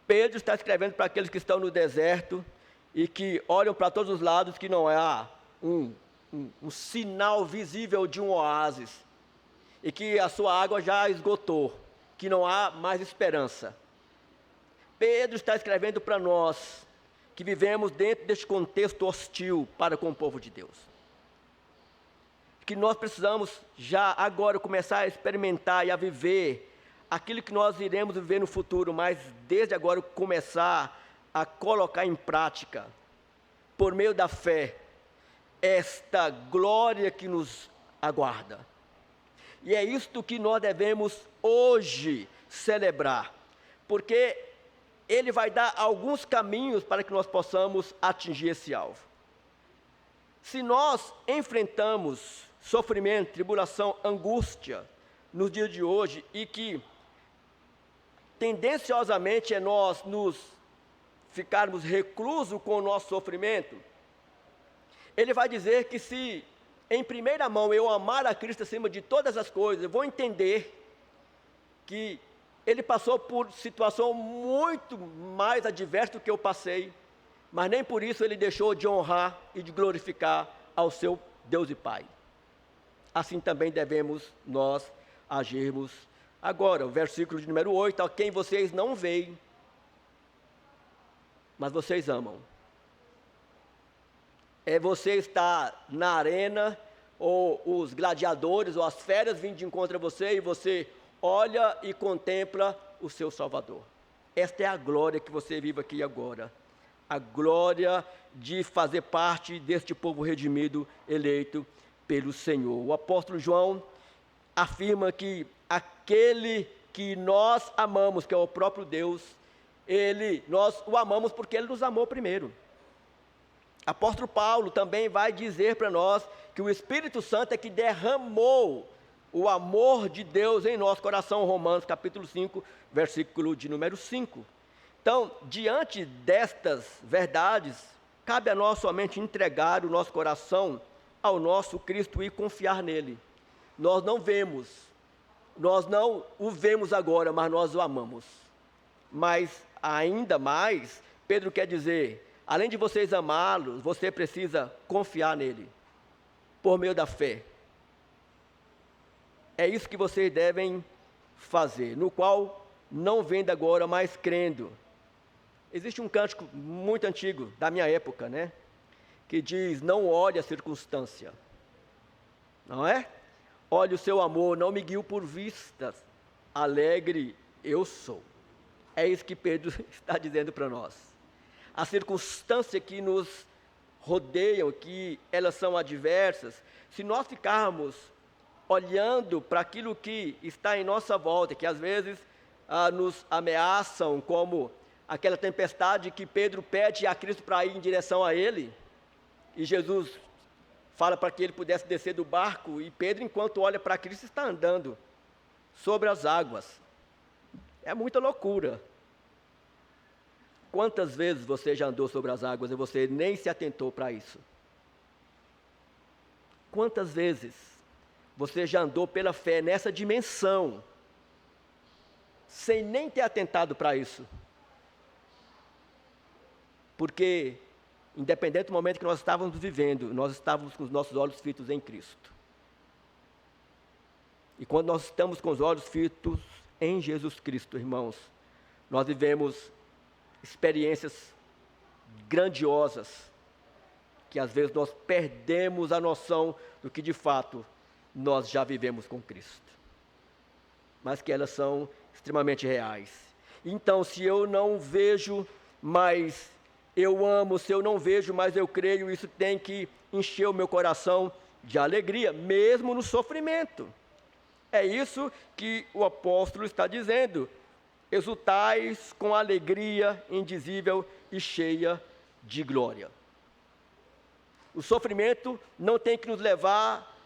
Pedro está escrevendo para aqueles que estão no deserto e que olham para todos os lados que não há um sinal visível de um oásis e que a sua água já esgotou, que não há mais esperança. Pedro está escrevendo para nós que vivemos dentro deste contexto hostil para com o povo de Deus. Que nós precisamos já agora começar a experimentar e a viver aquilo que nós iremos viver no futuro, mas desde agora começar a colocar em prática, por meio da fé, esta glória que nos aguarda. E é isto que nós devemos hoje celebrar, porque Ele vai dar alguns caminhos para que nós possamos atingir esse alvo. Se nós enfrentamos sofrimento, tribulação, angústia nos dias de hoje e que tendenciosamente é nós nos ficarmos reclusos com o nosso sofrimento, ele vai dizer que se em primeira mão eu amar a Cristo acima de todas as coisas, eu vou entender que Ele passou por situação muito mais adversa do que eu passei, mas nem por isso Ele deixou de honrar e de glorificar ao seu Deus e Pai. Assim também devemos nós agirmos agora. O versículo de número 8, a quem vocês não veem, mas vocês amam. É você estar na arena, ou os gladiadores, ou as feras vindo de encontro a você, e você olha e contempla o seu Salvador. Esta é a glória que você vive aqui agora. A glória de fazer parte deste povo redimido, eleito pelo Senhor. O apóstolo João afirma que aquele que nós amamos, que é o próprio Deus, nós o amamos porque Ele nos amou primeiro. Apóstolo Paulo também vai dizer para nós que o Espírito Santo é que derramou o amor de Deus em nosso coração, Romanos capítulo 5, versículo de número 5. Então, diante destas verdades, cabe a nós somente entregar o nosso coração ao nosso Cristo e confiar nele. Nós não o vemos agora, mas nós o amamos. Mas ainda mais, Pedro quer dizer, além de vocês amá-lo, você precisa confiar nele, por meio da fé. É isso que vocês devem fazer, no qual não vendo agora, mas crendo. Existe um cântico muito antigo, da minha época, né? Que diz, não olhe a circunstância, não é? Olhe o seu amor, não me guio por vistas, alegre eu sou. É isso que Pedro está dizendo para nós. A circunstância que nos rodeiam, que elas são adversas, se nós ficarmos olhando para aquilo que está em nossa volta, que às vezes nos ameaçam, como aquela tempestade que Pedro pede a Cristo para ir em direção a ele, e Jesus fala para que ele pudesse descer do barco, e Pedro, enquanto olha para Cristo, está andando sobre as águas. É muita loucura. Quantas vezes você já andou sobre as águas e você nem se atentou para isso? Quantas vezes você já andou pela fé nessa dimensão, sem nem ter atentado para isso? Porque, independente do momento que nós estávamos vivendo, nós estávamos com os nossos olhos fitos em Cristo. E quando nós estamos com os olhos fitos em Jesus Cristo, irmãos, nós vivemos experiências grandiosas, que às vezes nós perdemos a noção do que de fato nós já vivemos com Cristo, mas que elas são extremamente reais. Então, se eu não vejo, mas eu amo, se eu não vejo, mas eu creio, isso tem que encher o meu coração de alegria, mesmo no sofrimento. É isso que o apóstolo está dizendo: exultais com alegria indizível e cheia de glória. O sofrimento não tem que nos levar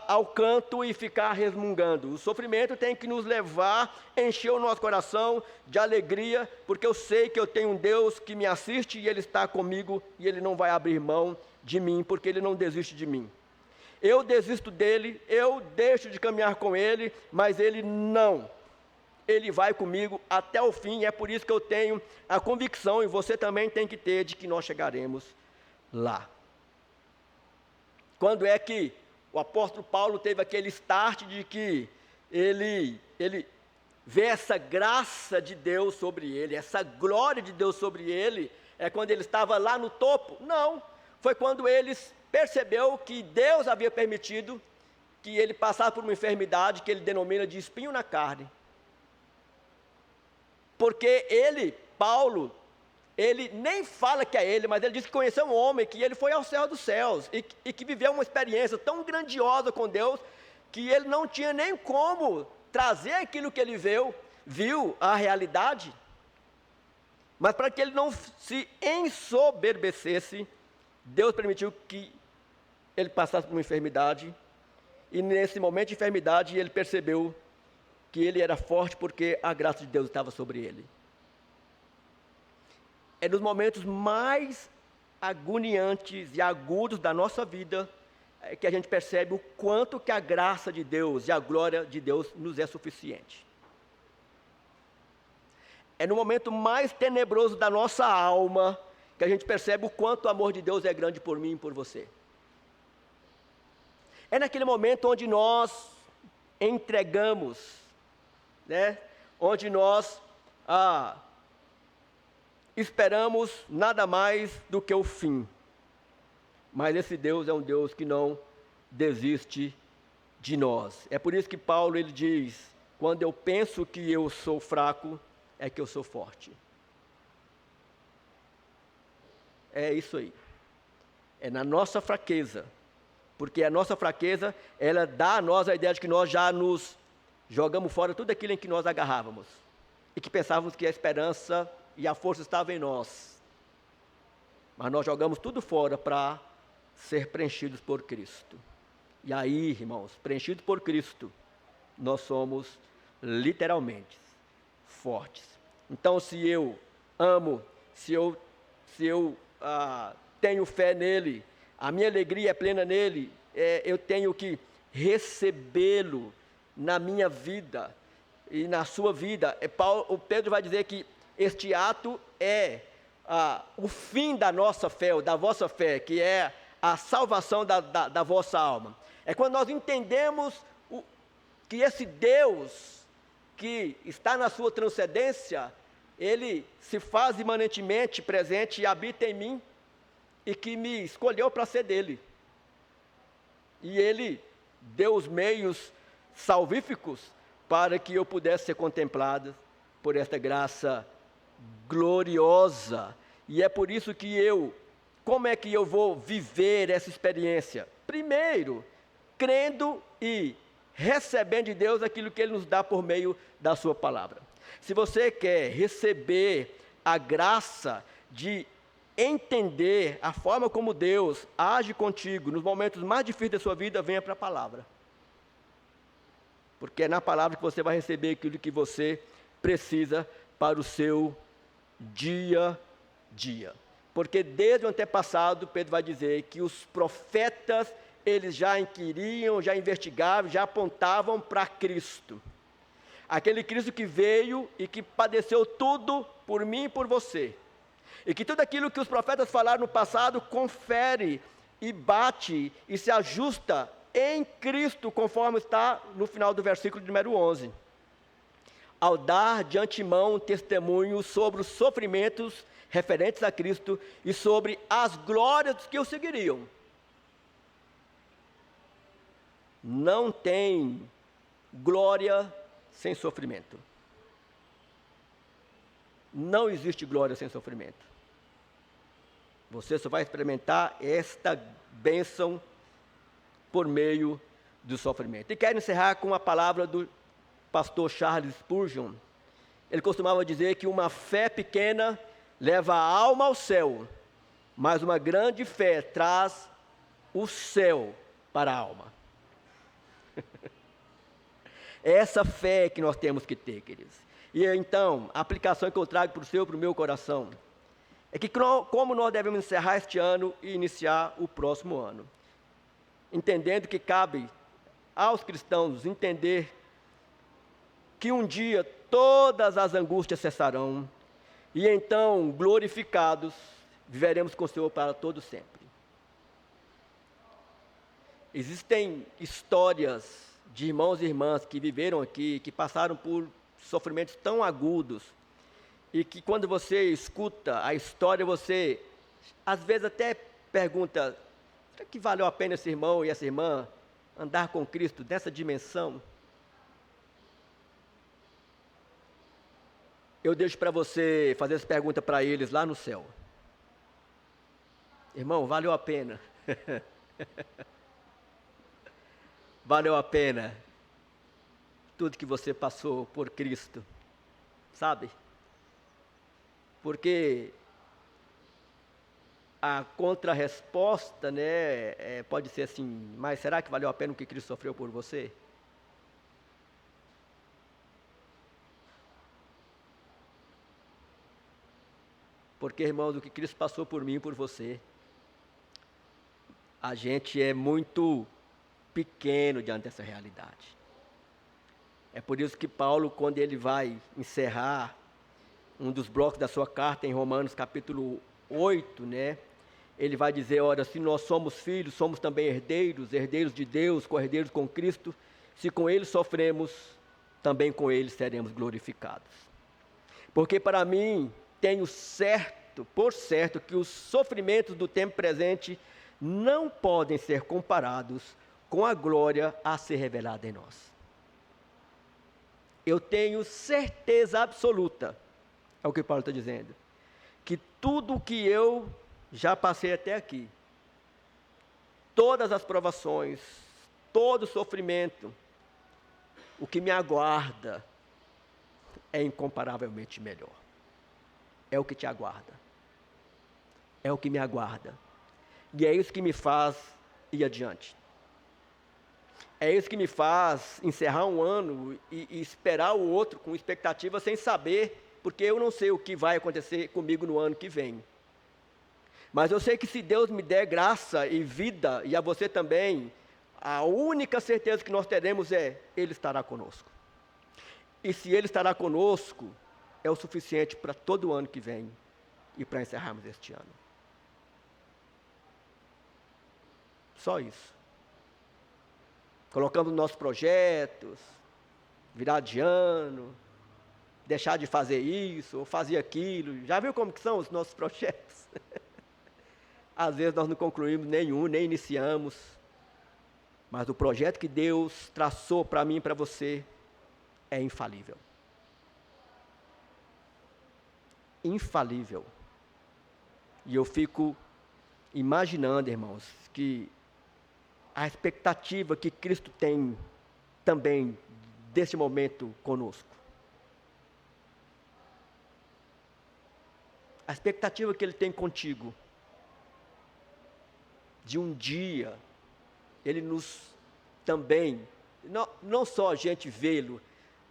ao canto e ficar resmungando. O sofrimento tem que nos levar a encher o nosso coração de alegria, porque eu sei que eu tenho um Deus que me assiste e Ele está comigo e Ele não vai abrir mão de mim, porque Ele não desiste de mim. Eu desisto dele, eu deixo de caminhar com Ele, mas Ele não. Ele vai comigo até o fim, e é por isso que eu tenho a convicção, e você também tem que ter, de que nós chegaremos lá. Quando é que o apóstolo Paulo teve aquele start de que ele vê essa graça de Deus sobre ele, essa glória de Deus sobre ele? É quando ele estava lá no topo? Não, foi quando ele percebeu que Deus havia permitido que ele passasse por uma enfermidade que ele denomina de espinho na carne. Porque ele, Paulo, ele nem fala que é ele, mas ele diz que conheceu um homem, que ele foi ao céu dos céus, e que viveu uma experiência tão grandiosa com Deus, que ele não tinha nem como trazer aquilo que ele viu à realidade. Mas para que ele não se ensoberbecesse, Deus permitiu que ele passasse por uma enfermidade, e nesse momento de enfermidade ele percebeu que ele era forte porque a graça de Deus estava sobre ele. É nos momentos mais agoniantes e agudos da nossa vida que a gente percebe o quanto que a graça de Deus e a glória de Deus nos é suficiente. É no momento mais tenebroso da nossa alma que a gente percebe o quanto o amor de Deus é grande por mim e por você. É naquele momento onde nós entregamos, onde nós esperamos nada mais do que o fim. Mas esse Deus é um Deus que não desiste de nós. É por isso que Paulo ele diz: quando eu penso que eu sou fraco, é que eu sou forte. É isso aí. É na nossa fraqueza. Porque a nossa fraqueza, ela dá a nós a ideia de que nós já nos jogamos fora tudo aquilo em que nós agarrávamos. E que pensávamos que a esperança e a força estavam em nós. Mas nós jogamos tudo fora para ser preenchidos por Cristo. E aí, irmãos, preenchidos por Cristo, nós somos literalmente fortes. Então, se eu amo, se eu tenho fé nele, a minha alegria é plena nele, eu tenho que recebê-lo na minha vida e na sua vida. O Pedro vai dizer que este ato é o fim da nossa fé, ou da vossa fé, que é a salvação da vossa alma. É quando nós entendemos que esse Deus que está na sua transcendência, ele se faz imanentemente presente e habita em mim, e que me escolheu para ser dele. E ele deu os meios salvíficos para que eu pudesse ser contemplado por esta graça gloriosa. E é por isso que como é que eu vou viver essa experiência? Primeiro, crendo e recebendo de Deus aquilo que Ele nos dá por meio da sua palavra. Se você quer receber a graça de entender a forma como Deus age contigo nos momentos mais difíceis da sua vida, venha para a palavra. Porque é na palavra que você vai receber aquilo que você precisa para o seu dia a dia. Porque desde o antepassado, Pedro vai dizer que os profetas eles já inquiriam, já investigavam, já apontavam para Cristo. Aquele Cristo que veio e que padeceu tudo por mim e por você. E que tudo aquilo que os profetas falaram no passado confere e bate e se ajusta em Cristo, conforme está no final do versículo número 11. Ao dar de antemão testemunho sobre os sofrimentos referentes a Cristo e sobre as glórias que o seguiriam. Não tem glória sem sofrimento. Não existe glória sem sofrimento. Você só vai experimentar esta bênção por meio do sofrimento. E quero encerrar com a palavra do pastor Charles Spurgeon. Ele costumava dizer que uma fé pequena leva a alma ao céu, mas uma grande fé traz o céu para a alma. É essa fé que nós temos que ter, queridos. E então, a aplicação que eu trago para o seu e para o meu coração é que como nós devemos encerrar este ano e iniciar o próximo ano. Entendendo que cabe aos cristãos entender que um dia todas as angústias cessarão e então, glorificados, viveremos com o Senhor para todo sempre. Existem histórias de irmãos e irmãs que viveram aqui, que passaram por sofrimentos tão agudos, e que quando você escuta a história, você às vezes até pergunta: será que valeu a pena esse irmão e essa irmã andar com Cristo nessa dimensão? Eu deixo para você fazer essa pergunta para eles lá no céu. Irmão, valeu a pena? Valeu a pena tudo que você passou por Cristo, sabe? Porque a contrarresposta, né, pode ser assim: mas será que valeu a pena o que Cristo sofreu por você? Porque, irmãos, o que Cristo passou por mim e por você, a gente é muito pequeno diante dessa realidade. É por isso que Paulo, quando ele vai encerrar um dos blocos da sua carta em Romanos capítulo 8, né, ele vai dizer: ora, se nós somos filhos, somos também herdeiros, herdeiros de Deus, co-herdeiros com Cristo, se com ele sofremos, também com ele seremos glorificados. Porque para mim, tenho por certo, que os sofrimentos do tempo presente não podem ser comparados com a glória a ser revelada em nós. Eu tenho certeza absoluta, é o que Paulo está dizendo, que tudo o que eu já passei até aqui, todas as provações, todo o sofrimento, o que me aguarda é incomparavelmente melhor. É o que te aguarda. É o que me aguarda. E é isso que me faz ir adiante. É isso que me faz encerrar um ano e esperar o outro com expectativa, sem saber, porque eu não sei o que vai acontecer comigo no ano que vem. Mas eu sei que se Deus me der graça e vida, e a você também, a única certeza que nós teremos é: Ele estará conosco. E se Ele estará conosco, é o suficiente para todo o ano que vem e para encerrarmos este ano. Só isso. Colocamos nossos projetos, virar de ano, deixar de fazer isso ou fazer aquilo. Já viu como que são os nossos projetos? Às vezes nós não concluímos nenhum, nem iniciamos. Mas o projeto que Deus traçou para mim e para você é infalível. Infalível. E eu fico imaginando, irmãos, que a expectativa que Cristo tem também desse momento conosco. A expectativa que Ele tem contigo, de um dia, Ele nos também, não só a gente vê-lo,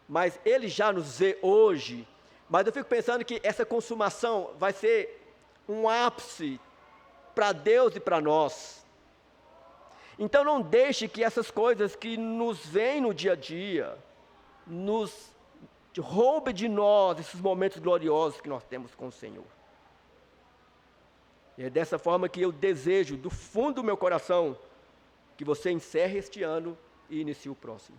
mas Ele já nos vê hoje. Mas eu fico pensando que essa consumação vai ser um ápice para Deus e para nós. Então não deixe que essas coisas que nos vêm no dia a dia, nos roube de nós esses momentos gloriosos que nós temos com o Senhor. E é dessa forma que eu desejo, do fundo do meu coração, que você encerre este ano e inicie o próximo.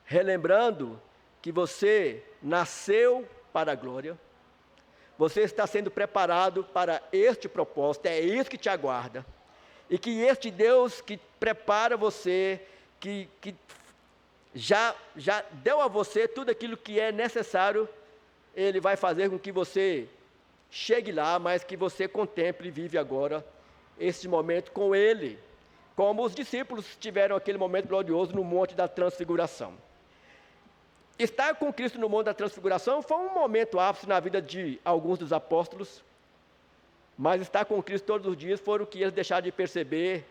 Relembrando que você nasceu para a glória, você está sendo preparado para este propósito, é isso que te aguarda. E que este Deus que prepara você, que já deu a você tudo aquilo que é necessário, Ele vai fazer com que você chegue lá, mas que você contemple e vive agora este momento com Ele, como os discípulos tiveram aquele momento glorioso no Monte da Transfiguração. Estar com Cristo no Monte da Transfiguração foi um momento ápice na vida de alguns dos apóstolos, mas estar com Cristo todos os dias foi o que eles deixaram de perceber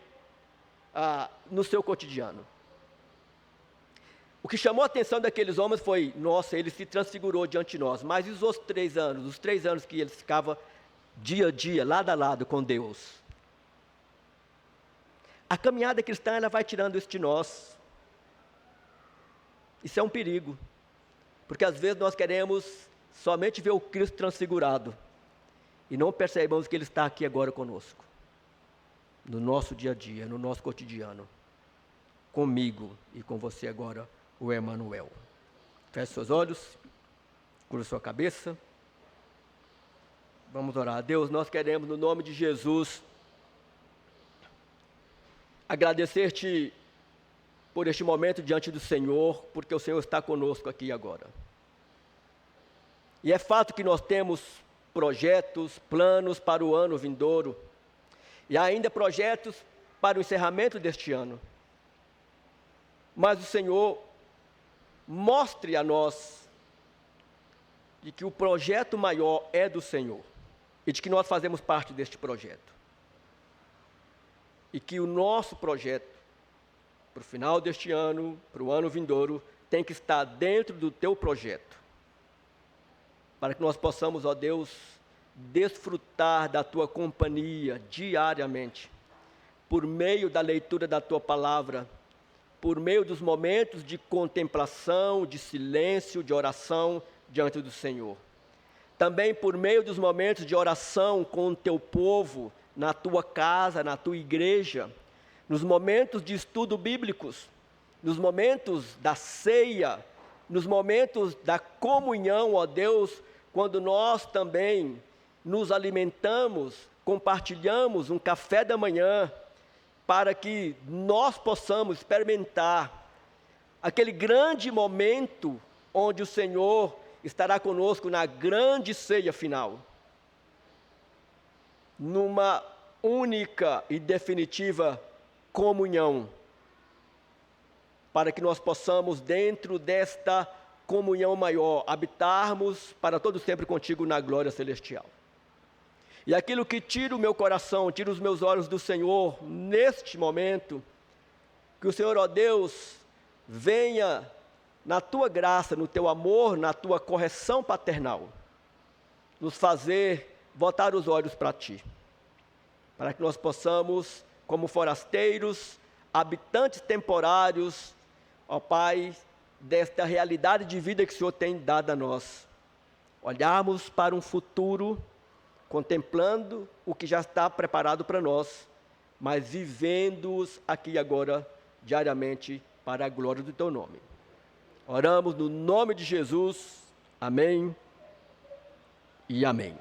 no seu cotidiano. O que chamou a atenção daqueles homens foi, nossa, ele se transfigurou diante de nós, mas e os 3 anos, os 3 anos que eles ficavam dia a dia, lado a lado com Deus? A caminhada cristã, ela vai tirando isso de nós. Isso é um perigo, porque às vezes nós queremos somente ver o Cristo transfigurado, e não percebemos que Ele está aqui agora conosco, no nosso dia a dia, no nosso cotidiano, comigo e com você agora, o Emmanuel. Feche seus olhos, curva sua cabeça, vamos orar. Deus, nós queremos, no nome de Jesus, agradecer-te por este momento diante do Senhor, porque o Senhor está conosco aqui agora. E é fato que nós temos projetos, planos para o ano vindouro, e ainda projetos para o encerramento deste ano. Mas o Senhor mostre a nós de que o projeto maior é do Senhor, e de que nós fazemos parte deste projeto. E que o nosso projeto, para o final deste ano, para o ano vindouro, tem que estar dentro do teu projeto, para que nós possamos, ó Deus, desfrutar da tua companhia diariamente, por meio da leitura da tua palavra, por meio dos momentos de contemplação, de silêncio, de oração diante do Senhor. Também por meio dos momentos de oração com o teu povo, na tua casa, na tua igreja, nos momentos de estudo bíblicos, nos momentos da ceia, nos momentos da comunhão, ó Deus, quando nós também nos alimentamos, compartilhamos um café da manhã, para que nós possamos experimentar aquele grande momento onde o Senhor estará conosco na grande ceia final, numa única e definitiva comunhão, para que nós possamos, dentro desta comunhão maior, habitarmos para todo sempre contigo na glória celestial. E aquilo que tira o meu coração, tira os meus olhos do Senhor, neste momento, que o Senhor, ó Deus, venha na tua graça, no teu amor, na tua correção paternal, nos fazer voltar os olhos para ti, para que nós possamos, como forasteiros, habitantes temporários, ó Pai, desta realidade de vida que o Senhor tem dado a nós, olharmos para um futuro, contemplando o que já está preparado para nós, mas vivendo-os aqui e agora, diariamente, para a glória do teu nome. Oramos no nome de Jesus, amém e amém.